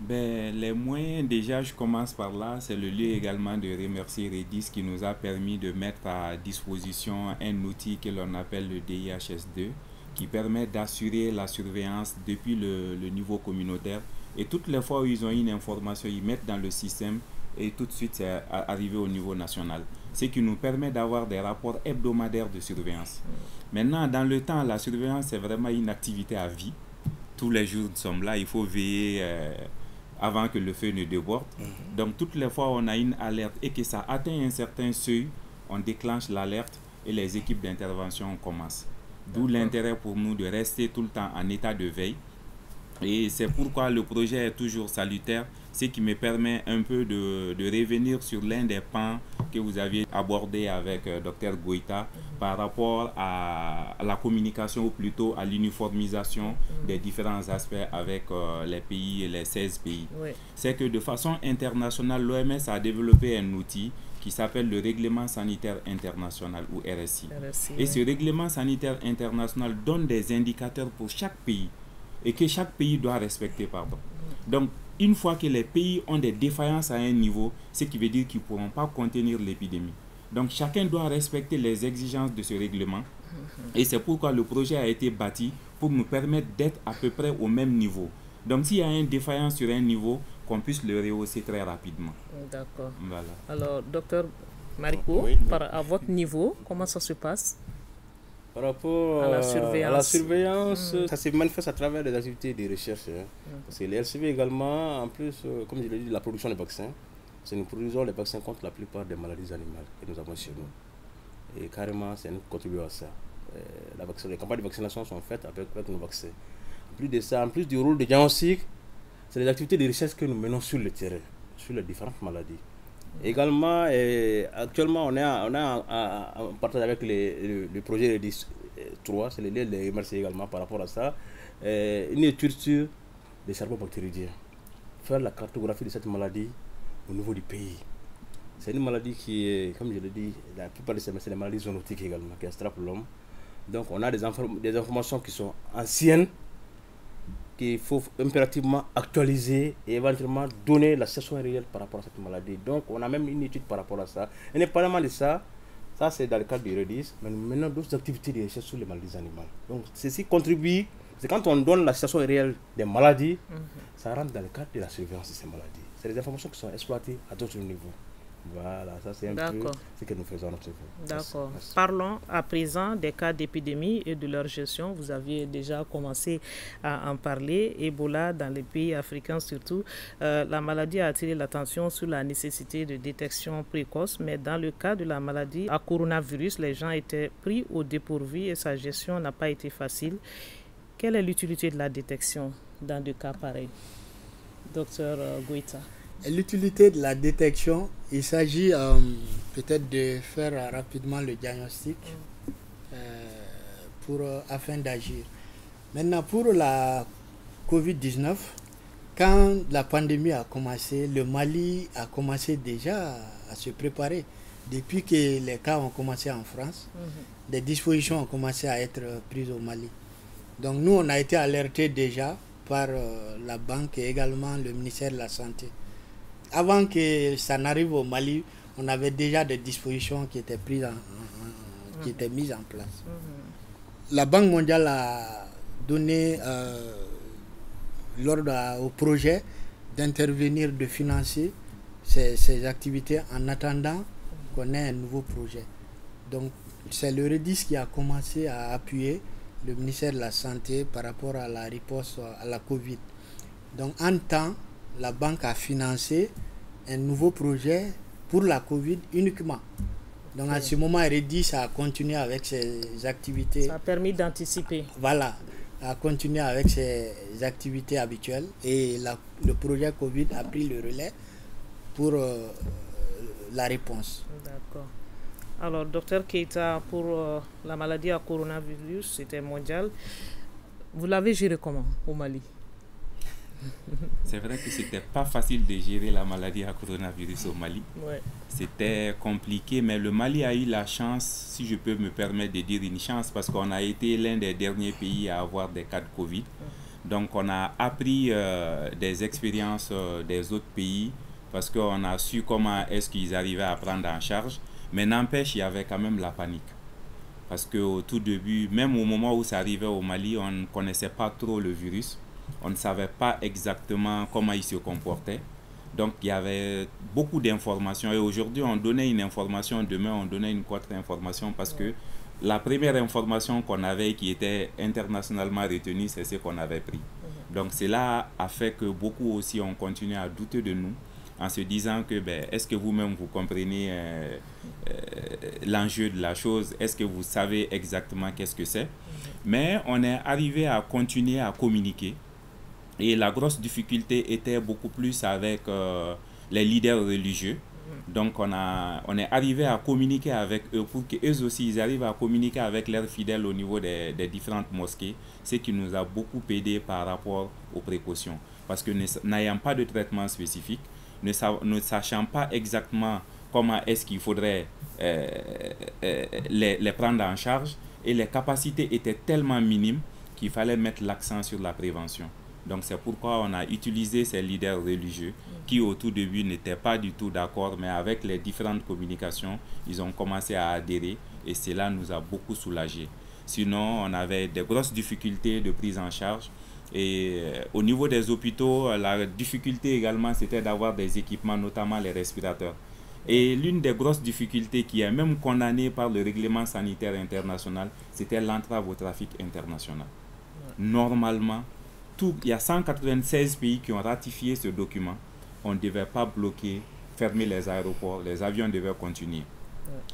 Les moyens, déjà, je commence par là. C'est le lieu également de remercier Redis qui nous a permis de mettre à disposition un outil que l'on appelle le DIHS2 qui permet d'assurer la surveillance depuis le niveau communautaire. Et toutes les fois où ils ont une information, ils mettent dans le système et tout de suite c'est arrivé au niveau national. Ce qui nous permet d'avoir des rapports hebdomadaires de surveillance. Maintenant, dans le temps, la surveillance, c'est vraiment une activité à vie. Tous les jours, nous sommes là, il faut veiller avant que le feu ne déborde. Donc, toutes les fois où on a une alerte et que ça atteint un certain seuil, on déclenche l'alerte et les équipes d'intervention commencent. D'où l'intérêt pour nous de rester tout le temps en état de veille. Et c'est pourquoi le projet est toujours salutaire, ce qui me permet un peu de revenir sur l'un des pans que vous aviez abordé avec Dr Goïta par rapport à la communication ou plutôt à l'uniformisation des différents aspects avec les pays et les 16 pays. Oui. C'est que de façon internationale, l'OMS a développé un outil qui s'appelle le Règlement sanitaire international ou RSI. Et ce Règlement sanitaire international donne des indicateurs pour chaque pays et que chaque pays doit respecter. Donc, une fois que les pays ont des défaillances à un niveau, ce qui veut dire qu'ils ne pourront pas contenir l'épidémie. Donc, chacun doit respecter les exigences de ce règlement. Et c'est pourquoi le projet a été bâti pour nous permettre d'être à peu près au même niveau. Donc, s'il y a une défaillance sur un niveau, qu'on puisse le rehausser très rapidement. D'accord. Voilà. Alors, docteur Marico, Oui. à votre niveau, comment ça se passe? Par rapport à la surveillance, ça se manifeste à travers des activités de recherche. Parce que les LCV également, en plus, comme je l'ai dit, la production des vaccins. C'est nous produisons les vaccins contre la plupart des maladies animales que nous avons chez nous. Et carrément, c'est nous qui contribuons à ça. Les campagnes de vaccination sont faites avec nos vaccins. En plus de ça, en plus du rôle de diagnostic, c'est les activités de recherche que nous menons sur le terrain, sur les différentes maladies. Également, actuellement, on est en partage avec le projet REDIS 3, c'est les remercier également par rapport à ça. Une étude sur les charbons bactériens. Faire la cartographie de cette maladie au niveau du pays. C'est une maladie qui est, comme je l'ai dit, la plupart de ces maladies, c'est des maladies zoonotiques également, qui attrapent l'homme. Donc on a des informations qui sont anciennes, qu'il faut impérativement actualiser et éventuellement donner la situation réelle par rapport à cette maladie. Donc on a même une étude par rapport à ça. Et indépendamment de ça, ça c'est dans le cadre du REDIS, mais nous menons d'autres activités de recherche sur les maladies animales. Donc ceci contribue, c'est quand on donne la situation réelle des maladies, ça rentre dans le cadre de la surveillance de ces maladies. C'est des informations qui sont exploitées à d'autres niveaux. Voilà, ça c'est un peu ce que nous faisons à notre niveau. D'accord. Parlons à présent des cas d'épidémie et de leur gestion. Vous aviez déjà commencé à en parler. Ebola dans les pays africains surtout. La maladie a attiré l'attention sur la nécessité de détection précoce, mais dans le cas de la maladie à coronavirus, les gens étaient pris au dépourvu et sa gestion n'a pas été facile. Quelle est l'utilité de la détection dans des cas pareils? Docteur Goïta. L'utilité de la détection, il s'agit peut-être de faire rapidement le diagnostic afin d'agir. Maintenant, pour la COVID-19, quand la pandémie a commencé, le Mali a commencé déjà à se préparer. Depuis que les cas ont commencé en France, des dispositions ont commencé à être prises au Mali. Donc nous, on a été alertés déjà par la banque et également le ministère de la Santé. Avant que ça n'arrive au Mali, on avait déjà des dispositions qui étaient prises qui étaient mises en place. La Banque mondiale a donné l'ordre au projet d'intervenir, de financer ces activités en attendant qu'on ait un nouveau projet. Donc c'est le REDIS qui a commencé à appuyer le ministère de la Santé par rapport à la riposte à la Covid. Donc en temps, la banque a financé un nouveau projet pour la Covid uniquement. Donc à ce moment, REDIS a continué avec ses activités. Ça a permis d'anticiper. Voilà, a continué avec ses activités habituelles et le projet Covid a pris le relais pour la réponse. D'accord. Alors, docteur Keita, pour la maladie à coronavirus, c'était mondial. Vous l'avez géré comment au Mali? C'est vrai que c'était pas facile de gérer la maladie à coronavirus au Mali. Ouais. C'était compliqué, mais le Mali a eu la chance, si je peux me permettre de dire une chance, parce qu'on a été l'un des derniers pays à avoir des cas de Covid. Donc on a appris des expériences des autres pays, parce qu'on a su comment est-ce qu'ils arrivaient à prendre en charge. Mais n'empêche, il y avait quand même la panique. Parce qu'au tout début, même au moment où ça arrivait au Mali, on ne connaissait pas trop le virus. On ne savait pas exactement comment il se comportait. Donc, il y avait beaucoup d'informations. Et aujourd'hui, on donnait une information. Demain, on donnait une autre information. Parce que la première information qu'on avait, qui était internationalement retenue, c'est ce qu'on avait pris. Donc, cela a fait que beaucoup aussi ont continué à douter de nous, en se disant que, est-ce que vous-même, vous comprenez l'enjeu de la chose? Est-ce que vous savez exactement qu'est-ce que c'est? Mais on est arrivé à continuer à communiquer. Et la grosse difficulté était beaucoup plus avec les leaders religieux. Donc on est arrivé à communiquer avec eux pour qu'eux aussi ils arrivent à communiquer avec leurs fidèles au niveau des différentes mosquées, ce qui nous a beaucoup aidé par rapport aux précautions. Parce que n'ayant pas de traitement spécifique, ne sachant pas exactement comment est-ce qu'il faudrait les prendre en charge, et les capacités étaient tellement minimes qu'il fallait mettre l'accent sur la prévention. Donc c'est pourquoi on a utilisé ces leaders religieux qui au tout début n'étaient pas du tout d'accord, mais avec les différentes communications, ils ont commencé à adhérer et cela nous a beaucoup soulagés. Sinon, on avait des grosses difficultés de prise en charge Et au niveau des hôpitaux, la difficulté également, c'était d'avoir des équipements, notamment les respirateurs. Et l'une des grosses difficultés qui est même condamnée par le règlement sanitaire international, c'était l'entrave au trafic international. Normalement, il y a 196 pays qui ont ratifié ce document. On ne devait pas bloquer, fermer les aéroports, les avions devaient continuer.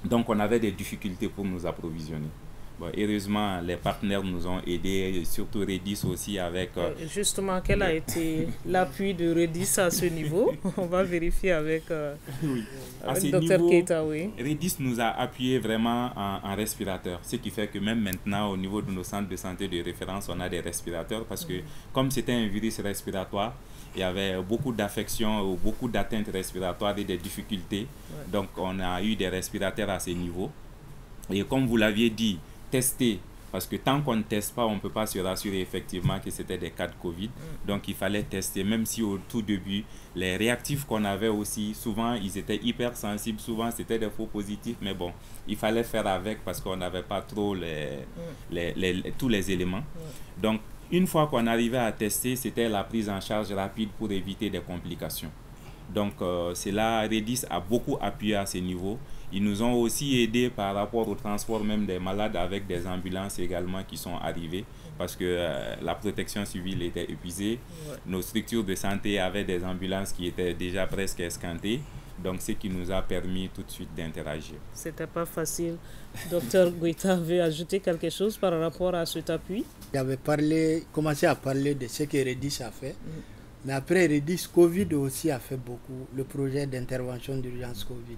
Donc on avait des difficultés pour nous approvisionner. Bon, heureusement, les partenaires nous ont aidés, surtout Redis aussi avec... Justement, quel a été l'appui de Redis à ce niveau? On va vérifier avec, avec Dr Keita. Oui. Redis nous a appuyé vraiment en respirateur, ce qui fait que même maintenant, au niveau de nos centres de santé de référence, on a des respirateurs parce que comme c'était un virus respiratoire, il y avait beaucoup d'affections, beaucoup d'atteintes respiratoires et des difficultés. Donc, on a eu des respirateurs à ce niveau. Et comme vous l'aviez dit, tester, parce que tant qu'on ne teste pas, on ne peut pas se rassurer effectivement que c'était des cas de Covid. Donc il fallait tester, même si au tout début, les réactifs qu'on avait aussi, souvent ils étaient hyper sensibles, souvent c'était des faux positifs, mais bon, il fallait faire avec parce qu'on n'avait pas trop tous les éléments. Donc une fois qu'on arrivait à tester, c'était la prise en charge rapide pour éviter des complications. Donc c'est là, Redis a beaucoup appuyé à ce niveau. Ils nous ont aussi aidés par rapport au transport même des malades avec des ambulances également qui sont arrivées parce que la protection civile était épuisée. Nos structures de santé avaient des ambulances qui étaient déjà presque esquintées. Donc, ce qui nous a permis tout de suite d'interagir. C'était pas facile. Docteur Keita veut ajouter quelque chose par rapport à cet appui? J'avais commencé à parler de ce que Redis a fait. Mais après Redis, Covid aussi a fait beaucoup. Le projet d'intervention d'urgence Covid.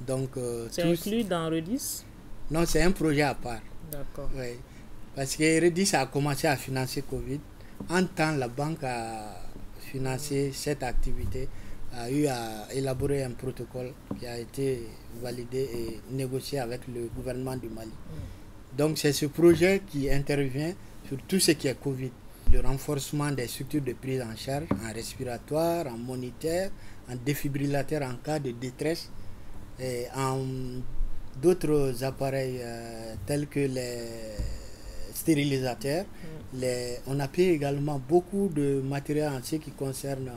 Donc, c'est inclus dans Redis? Non, c'est un projet à part. D'accord. Oui. Parce que Redis a commencé à financer Covid. En temps, la banque a financé cette activité, a eu à élaborer un protocole qui a été validé et négocié avec le gouvernement du Mali. Donc, c'est ce projet qui intervient sur tout ce qui est Covid. Le renforcement des structures de prise en charge en respiratoire, en moniteur, en défibrillateur en cas de détresse, et en d'autres appareils tels que les stérilisateurs. On a payé également beaucoup de matériel en ce qui concerne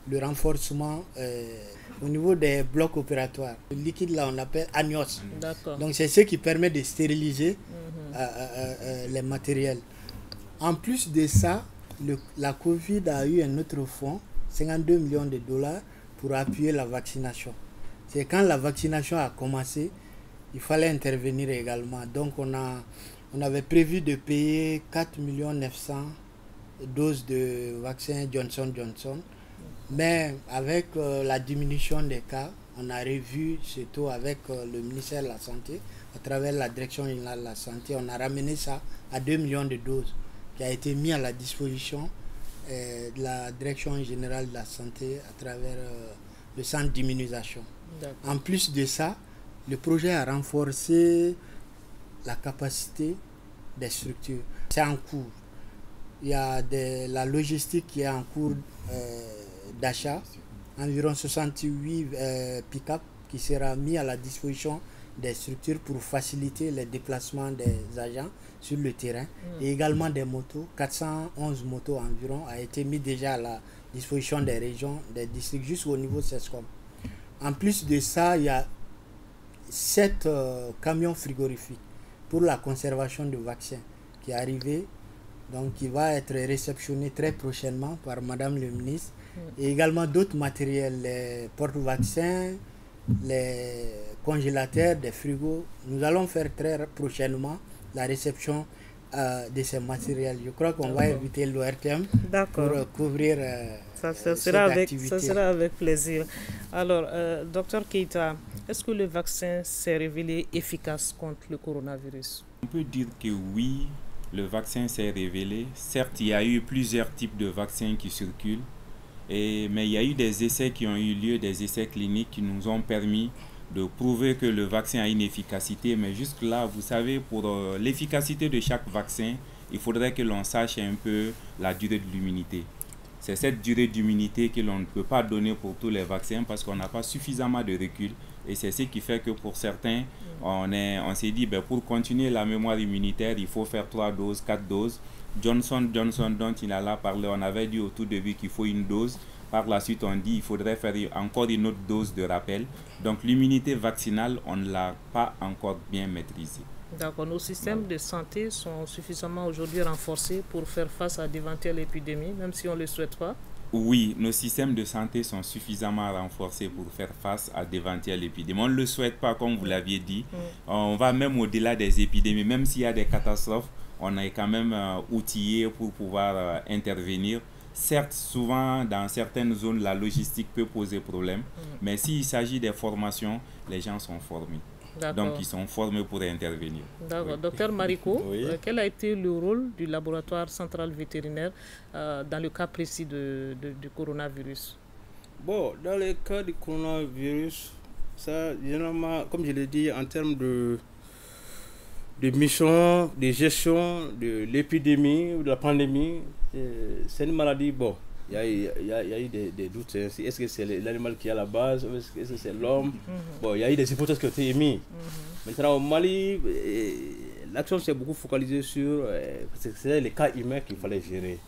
le renforcement au niveau des blocs opératoires. Le liquide là on l'appelle anios. Donc c'est ce qui permet de stériliser les matériels. En plus de ça, la Covid a eu un autre fonds, 52 millions de dollars pour appuyer la vaccination. C'est quand la vaccination a commencé, il fallait intervenir également. Donc on avait prévu de payer 4 900 000 doses de vaccin Johnson & Johnson. Mais avec la diminution des cas, on a revu ce taux avec le ministère de la Santé. À travers la direction générale de la Santé, on a ramené ça à 2 millions de doses qui a été mis à la disposition de la direction générale de la Santé à travers le centre d'immunisation. En plus de ça, le projet a renforcé la capacité des structures. C'est en cours. Il y a la logistique qui est en cours d'achat, environ 68 pick-up qui sera mis à la disposition des structures pour faciliter les déplacements des agents sur le terrain et également des motos. 411 motos environ a été mis déjà à la disposition des régions, des districts jusqu'au niveau CESCOM. En plus de ça, il y a 7 camions frigorifiques pour la conservation de vaccins qui est arrivé, donc qui va être réceptionné très prochainement par Madame le ministre, et également d'autres matériels, les porte-vaccins, les congélateurs, des frigos. Nous allons faire très prochainement la réception de ces matériels. Je crois qu'on va inviter l'ORTM pour couvrir ça sera avec plaisir. Alors, Dr Keita, est-ce que le vaccin s'est révélé efficace contre le coronavirus? On peut dire que oui, le vaccin s'est révélé. Certes, il y a eu plusieurs types de vaccins qui circulent, mais il y a eu des essais qui ont eu lieu, des essais cliniques qui nous ont permis de prouver que le vaccin a une efficacité. Mais jusque-là, vous savez, pour l'efficacité de chaque vaccin, il faudrait que l'on sache un peu la durée de l'immunité. c'est cette durée d'immunité que l'on ne peut pas donner pour tous les vaccins parce qu'on n'a pas suffisamment de recul. Et c'est ce qui fait que pour certains, on s'est dit, pour continuer la mémoire immunitaire, il faut faire 3 doses, 4 doses. Johnson, dont il a là parlé, on avait dit au tout début qu'il faut une dose. Par la suite, on dit qu'il faudrait faire encore une autre dose de rappel. Donc l'immunité vaccinale, on ne l'a pas encore bien maîtrisée. D'accord. Nos systèmes de santé sont suffisamment aujourd'hui renforcés pour faire face à d'éventuelles épidémies, même si on ne le souhaite pas? Oui, nos systèmes de santé sont suffisamment renforcés pour faire face à d'éventuelles épidémies. On ne le souhaite pas, comme vous l'aviez dit. On va même au-delà des épidémies. Même s'il y a des catastrophes, on est quand même outillé pour pouvoir intervenir. Certes, souvent, dans certaines zones, la logistique peut poser problème. Mais s'il s'agit des formations, les gens sont formés. Donc, ils sont formés pour intervenir. D'accord. Docteur Mariko, quel a été le rôle du laboratoire central vétérinaire dans le cas précis du coronavirus? Bon, dans le cas du coronavirus, ça, généralement, comme je l'ai dit, en termes de mission, de gestion de l'épidémie ou de la pandémie, c'est une maladie, bon, il y a eu des doutes. Est-ce que c'est l'animal qui est à la base, ou est-ce que c'est l'homme? Bon, il y a eu des hypothèses qui ont été émises. Maintenant, au Mali, l'action s'est beaucoup focalisée sur c'est les cas humains qu'il fallait gérer.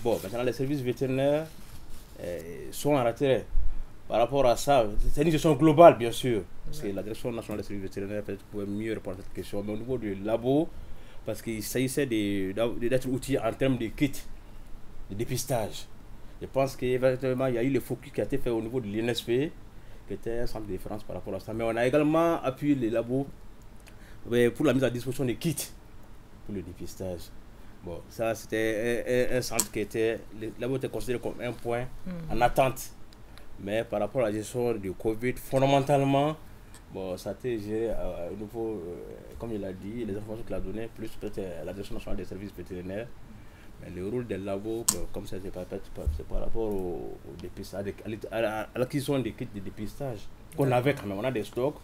Bon, maintenant, les services vétérinaires sont en retrait par rapport à ça. C'est une gestion globale, bien sûr. Parce que la Direction nationale des services vétérinaires peut-être pourrait mieux répondre à cette question. Mais au niveau du labo, parce qu'il s'agissait d'être outillé en termes de kits de dépistage. Je pense qu'éventuellement, il y a eu le focus qui a été fait au niveau de l'INSP, qui était un centre de référence par rapport à ça. Mais on a également appuyé les labos pour la mise à disposition des kits pour le dépistage. Bon, ça, c'était un centre qui était... Les labos étaient considérés comme un point en attente. Mais par rapport à la gestion du Covid, fondamentalement, bon, ça a été géré au niveau, comme il a dit, les informations qu'il a données, plus peut-être la Direction nationale des services vétérinaires. Mais le rôle des labos, comme ça, c'est par rapport au dépistage, à l'acquisition des kits de dépistage qu'on avait quand même. On a des stocks,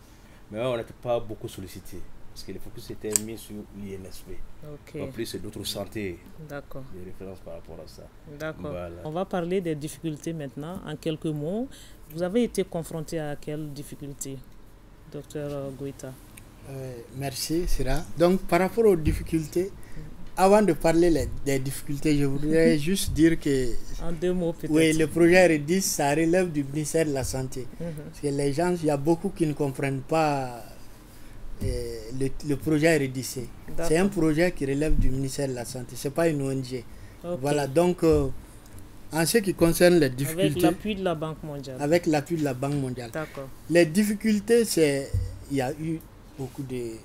mais on n'était pas beaucoup sollicité. Parce que le focus était mis sur l'INSP. En plus, c'est d'autres santé. D'accord. Des références par rapport à ça. D'accord. Voilà. On va parler des difficultés maintenant. En quelques mots, vous avez été confronté à quelles difficultés, docteur Goïta? Merci, Sira. Donc, par rapport aux difficultés, avant de parler des difficultés, je voudrais juste dire que... En 2 mots peut-être. Oui, le projet REDIS, ça relève du ministère de la Santé. Parce que les gens, il y a beaucoup qui ne comprennent pas le projet REDIS. C'est un projet qui relève du ministère de la Santé, ce n'est pas une ONG. Voilà, donc, en ce qui concerne les difficultés... Avec l'appui de la Banque mondiale. Avec l'appui de la Banque mondiale. D'accord. Les difficultés, c'est... Il y a eu beaucoup de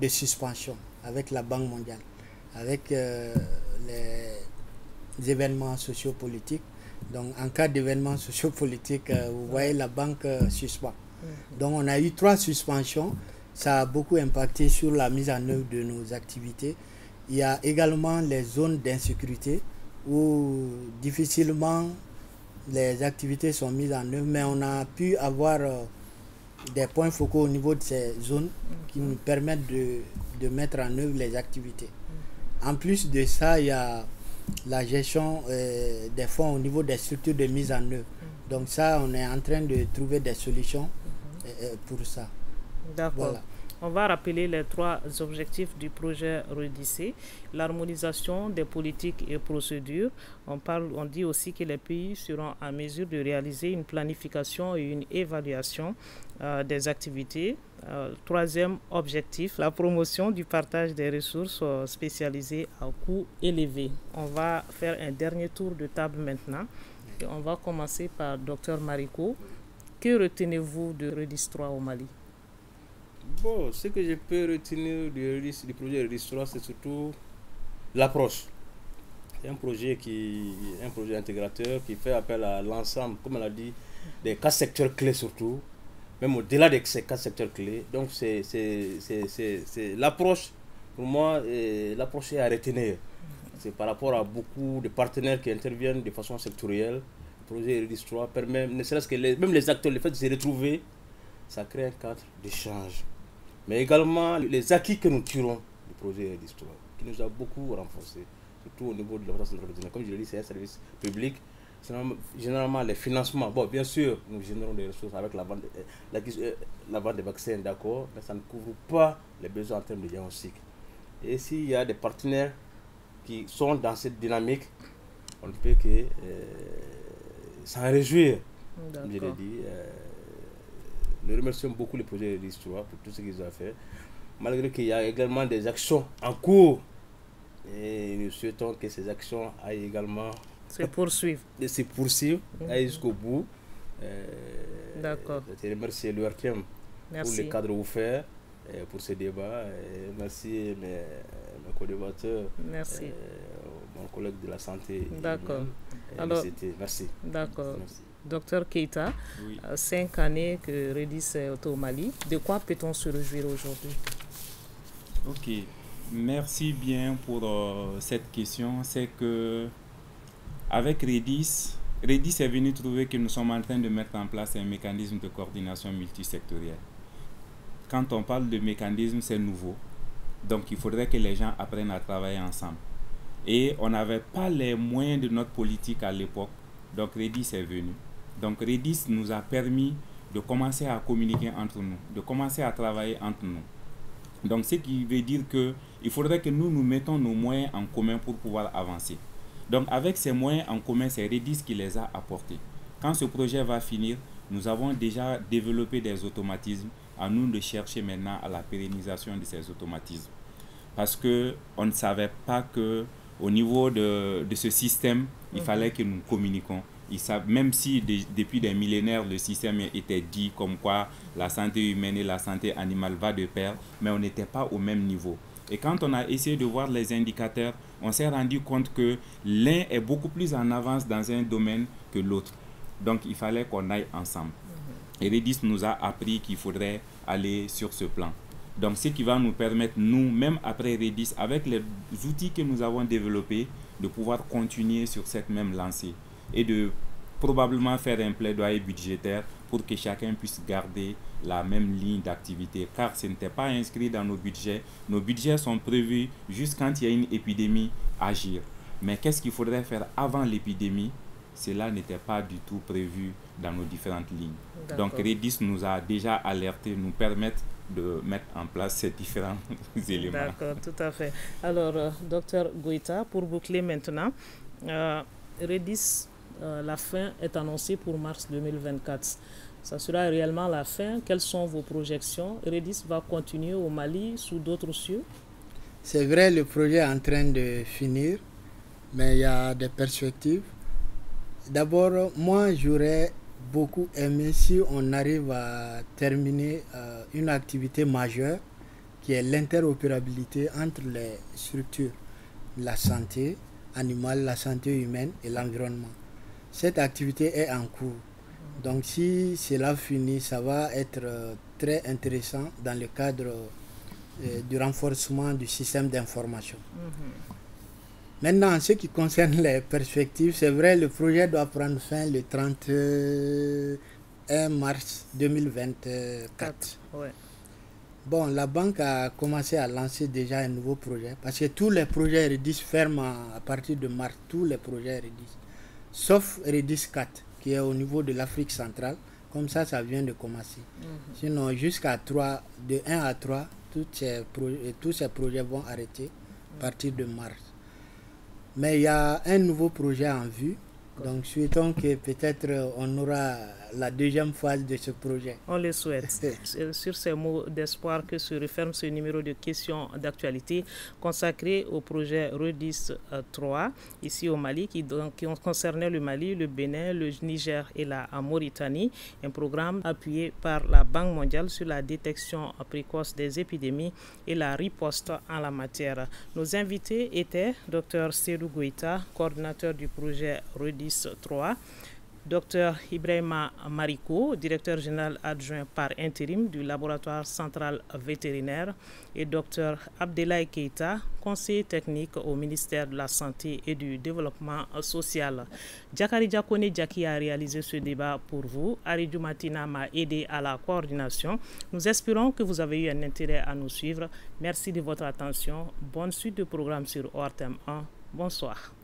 suspensions avec la Banque mondiale, avec les événements sociopolitiques. Donc, en cas d'événements sociopolitiques, vous voyez, la banque suspend. Donc, on a eu 3 suspensions. Ça a beaucoup impacté sur la mise en œuvre de nos activités. Il y a également les zones d'insécurité où difficilement les activités sont mises en œuvre, mais on a pu avoir des points focaux au niveau de ces zones qui nous permettent de mettre en œuvre les activités. En plus de ça, il y a la gestion des fonds au niveau des structures de mise en œuvre. Donc ça, on est en train de trouver des solutions pour ça. D'accord. Voilà. On va rappeler les 3 objectifs du projet REDIS: l'harmonisation des politiques et procédures. On dit aussi que les pays seront en mesure de réaliser une planification et une évaluation des activités. 3e objectif, la promotion du partage des ressources spécialisées à coût élevé. On va faire un dernier tour de table maintenant. Et on va commencer par Dr Mariko. Que retenez-vous de REDIS 3 au Mali? Bon, ce que je peux retenir du projet REDIS 3, c'est surtout l'approche. C'est un projet intégrateur qui fait appel à l'ensemble, comme on l'a dit, des 4 secteurs clés surtout, même au-delà de ces 4 secteurs clés. Donc c'est l'approche, pour moi, l'approche est à retenir. C'est par rapport à beaucoup de partenaires qui interviennent de façon sectorielle. Le projet REDIS 3 permet, ne serait-ce que même les acteurs, le fait de se retrouver, ça crée un cadre d'échange. Mais également les acquis que nous tirons du projet REDIS 3, qui nous a beaucoup renforcé. surtout au niveau de l'Office centrale de comme je l'ai dit, c'est un service public. Généralement, les financements, bon, bien sûr, nous générons des ressources avec la vente des vaccins, d'accord, mais ça ne couvre pas les besoins en termes de diagnostic. Et s'il y a des partenaires qui sont dans cette dynamique, on ne peut que s'en réjouir. Comme je l'ai dit, nous remercions beaucoup le projet REDIS 3 pour tout ce qu'ils ont fait, malgré qu'il y a également des actions en cours. Et nous souhaitons que ces actions aillent également se poursuivre aillent jusqu'au bout. D'accord. Je remercie l'URTM pour le cadre offert pour ce débat. Merci mes co-débatteurs. Merci. Mon collègue de la santé. D'accord. Alors, merci. D'accord. Docteur Keita, 5 années que REDIS est au Mali. De quoi peut-on se réjouir aujourd'hui? Ok. Merci bien pour cette question. C'est que avec REDIS est venu trouver que nous sommes en train de mettre en place un mécanisme de coordination multisectorielle. Quand on parle de mécanisme, c'est nouveau. Donc, il faudrait que les gens apprennent à travailler ensemble. Et on n'avait pas les moyens de notre politique à l'époque. Donc, REDIS est venu. Donc, REDIS nous a permis de commencer à communiquer entre nous, de commencer à travailler entre nous. Donc, ce qui veut dire qu'il faudrait que nous mettons nos moyens en commun pour pouvoir avancer. Donc, avec ces moyens en commun, c'est REDIS qui les a apportés. Quand ce projet va finir, nous avons déjà développé des automatismes. À nous de chercher maintenant à la pérennisation de ces automatismes. Parce qu'on ne savait pas qu'au niveau de ce système, il fallait que nous communiquions. Même si depuis des millénaires, le système était dit comme quoi la santé humaine et la santé animale va de pair, mais on n'était pas au même niveau. Et quand on a essayé de voir les indicateurs, on s'est rendu compte que l'un est beaucoup plus en avance dans un domaine que l'autre. Donc, il fallait qu'on aille ensemble. Et REDIS nous a appris qu'il faudrait aller sur ce plan. Donc, ce qui va nous permettre, nous, même après REDIS, avec les outils que nous avons développés, de pouvoir continuer sur cette même lancée et de probablement faire un plaidoyer budgétaire pour que chacun puisse garder la même ligne d'activité, car ce n'était pas inscrit dans nos budgets. Nos budgets sont prévus juste quand il y a une épidémie, agir. Mais qu'est-ce qu'il faudrait faire avant l'épidémie? Cela n'était pas du tout prévu dans nos différentes lignes. Donc REDIS nous a déjà alertés, nous permettent de mettre en place ces différents éléments. D'accord, tout à fait. Alors, docteur Goïta, pour boucler maintenant, REDIS, la fin est annoncée pour mars 2024. Ça sera réellement la fin. Quelles sont vos projections? REDIS va continuer au Mali sous d'autres cieux? C'est vrai, le projet est en train de finir, mais il y a des perspectives. D'abord, moi, j'aurais beaucoup aimé si on arrive à terminer une activité majeure qui est l'interopérabilité entre les structures, la santé animale, la santé humaine et l'environnement. Cette activité est en cours. Donc si cela finit, ça va être très intéressant dans le cadre du renforcement du système d'information. Maintenant, en ce qui concerne les perspectives, c'est vrai, le projet doit prendre fin le 31 mars 2024. Ouais. Bon, la banque a commencé à lancer déjà un nouveau projet, parce que tous les projets REDIS ferment à partir de mars, tous les projets REDIS, sauf REDIS 4, qui est au niveau de l'Afrique centrale, comme ça vient de commencer. Sinon, jusqu'à 3, de 1 à 3, tous ces projets vont arrêter à partir de mars. Mais il y a un nouveau projet en vue, donc souhaitons que peut-être on aura la deuxième phase de ce projet. On le souhaite. Sur ces mots d'espoir que se referme ce numéro de questions d'actualité consacré au projet REDIS 3 ici au Mali, qui concernait le Mali, le Bénin, le Niger et la Mauritanie. Un programme appuyé par la Banque mondiale sur la détection précoce des épidémies et la riposte en la matière. Nos invités étaient Dr Seydou Goïta, coordinateur du projet REDIS 3, Dr Ibrahima Mariko, directeur général adjoint par intérim du laboratoire central vétérinaire, et Dr Abdelai Keita, conseiller technique au ministère de la Santé et du Développement social. Jakari Diakone Diaki a réalisé ce débat pour vous. Aridou Matina m'a aidé à la coordination. Nous espérons que vous avez eu un intérêt à nous suivre. Merci de votre attention. Bonne suite de programme sur ORTM 1. Bonsoir.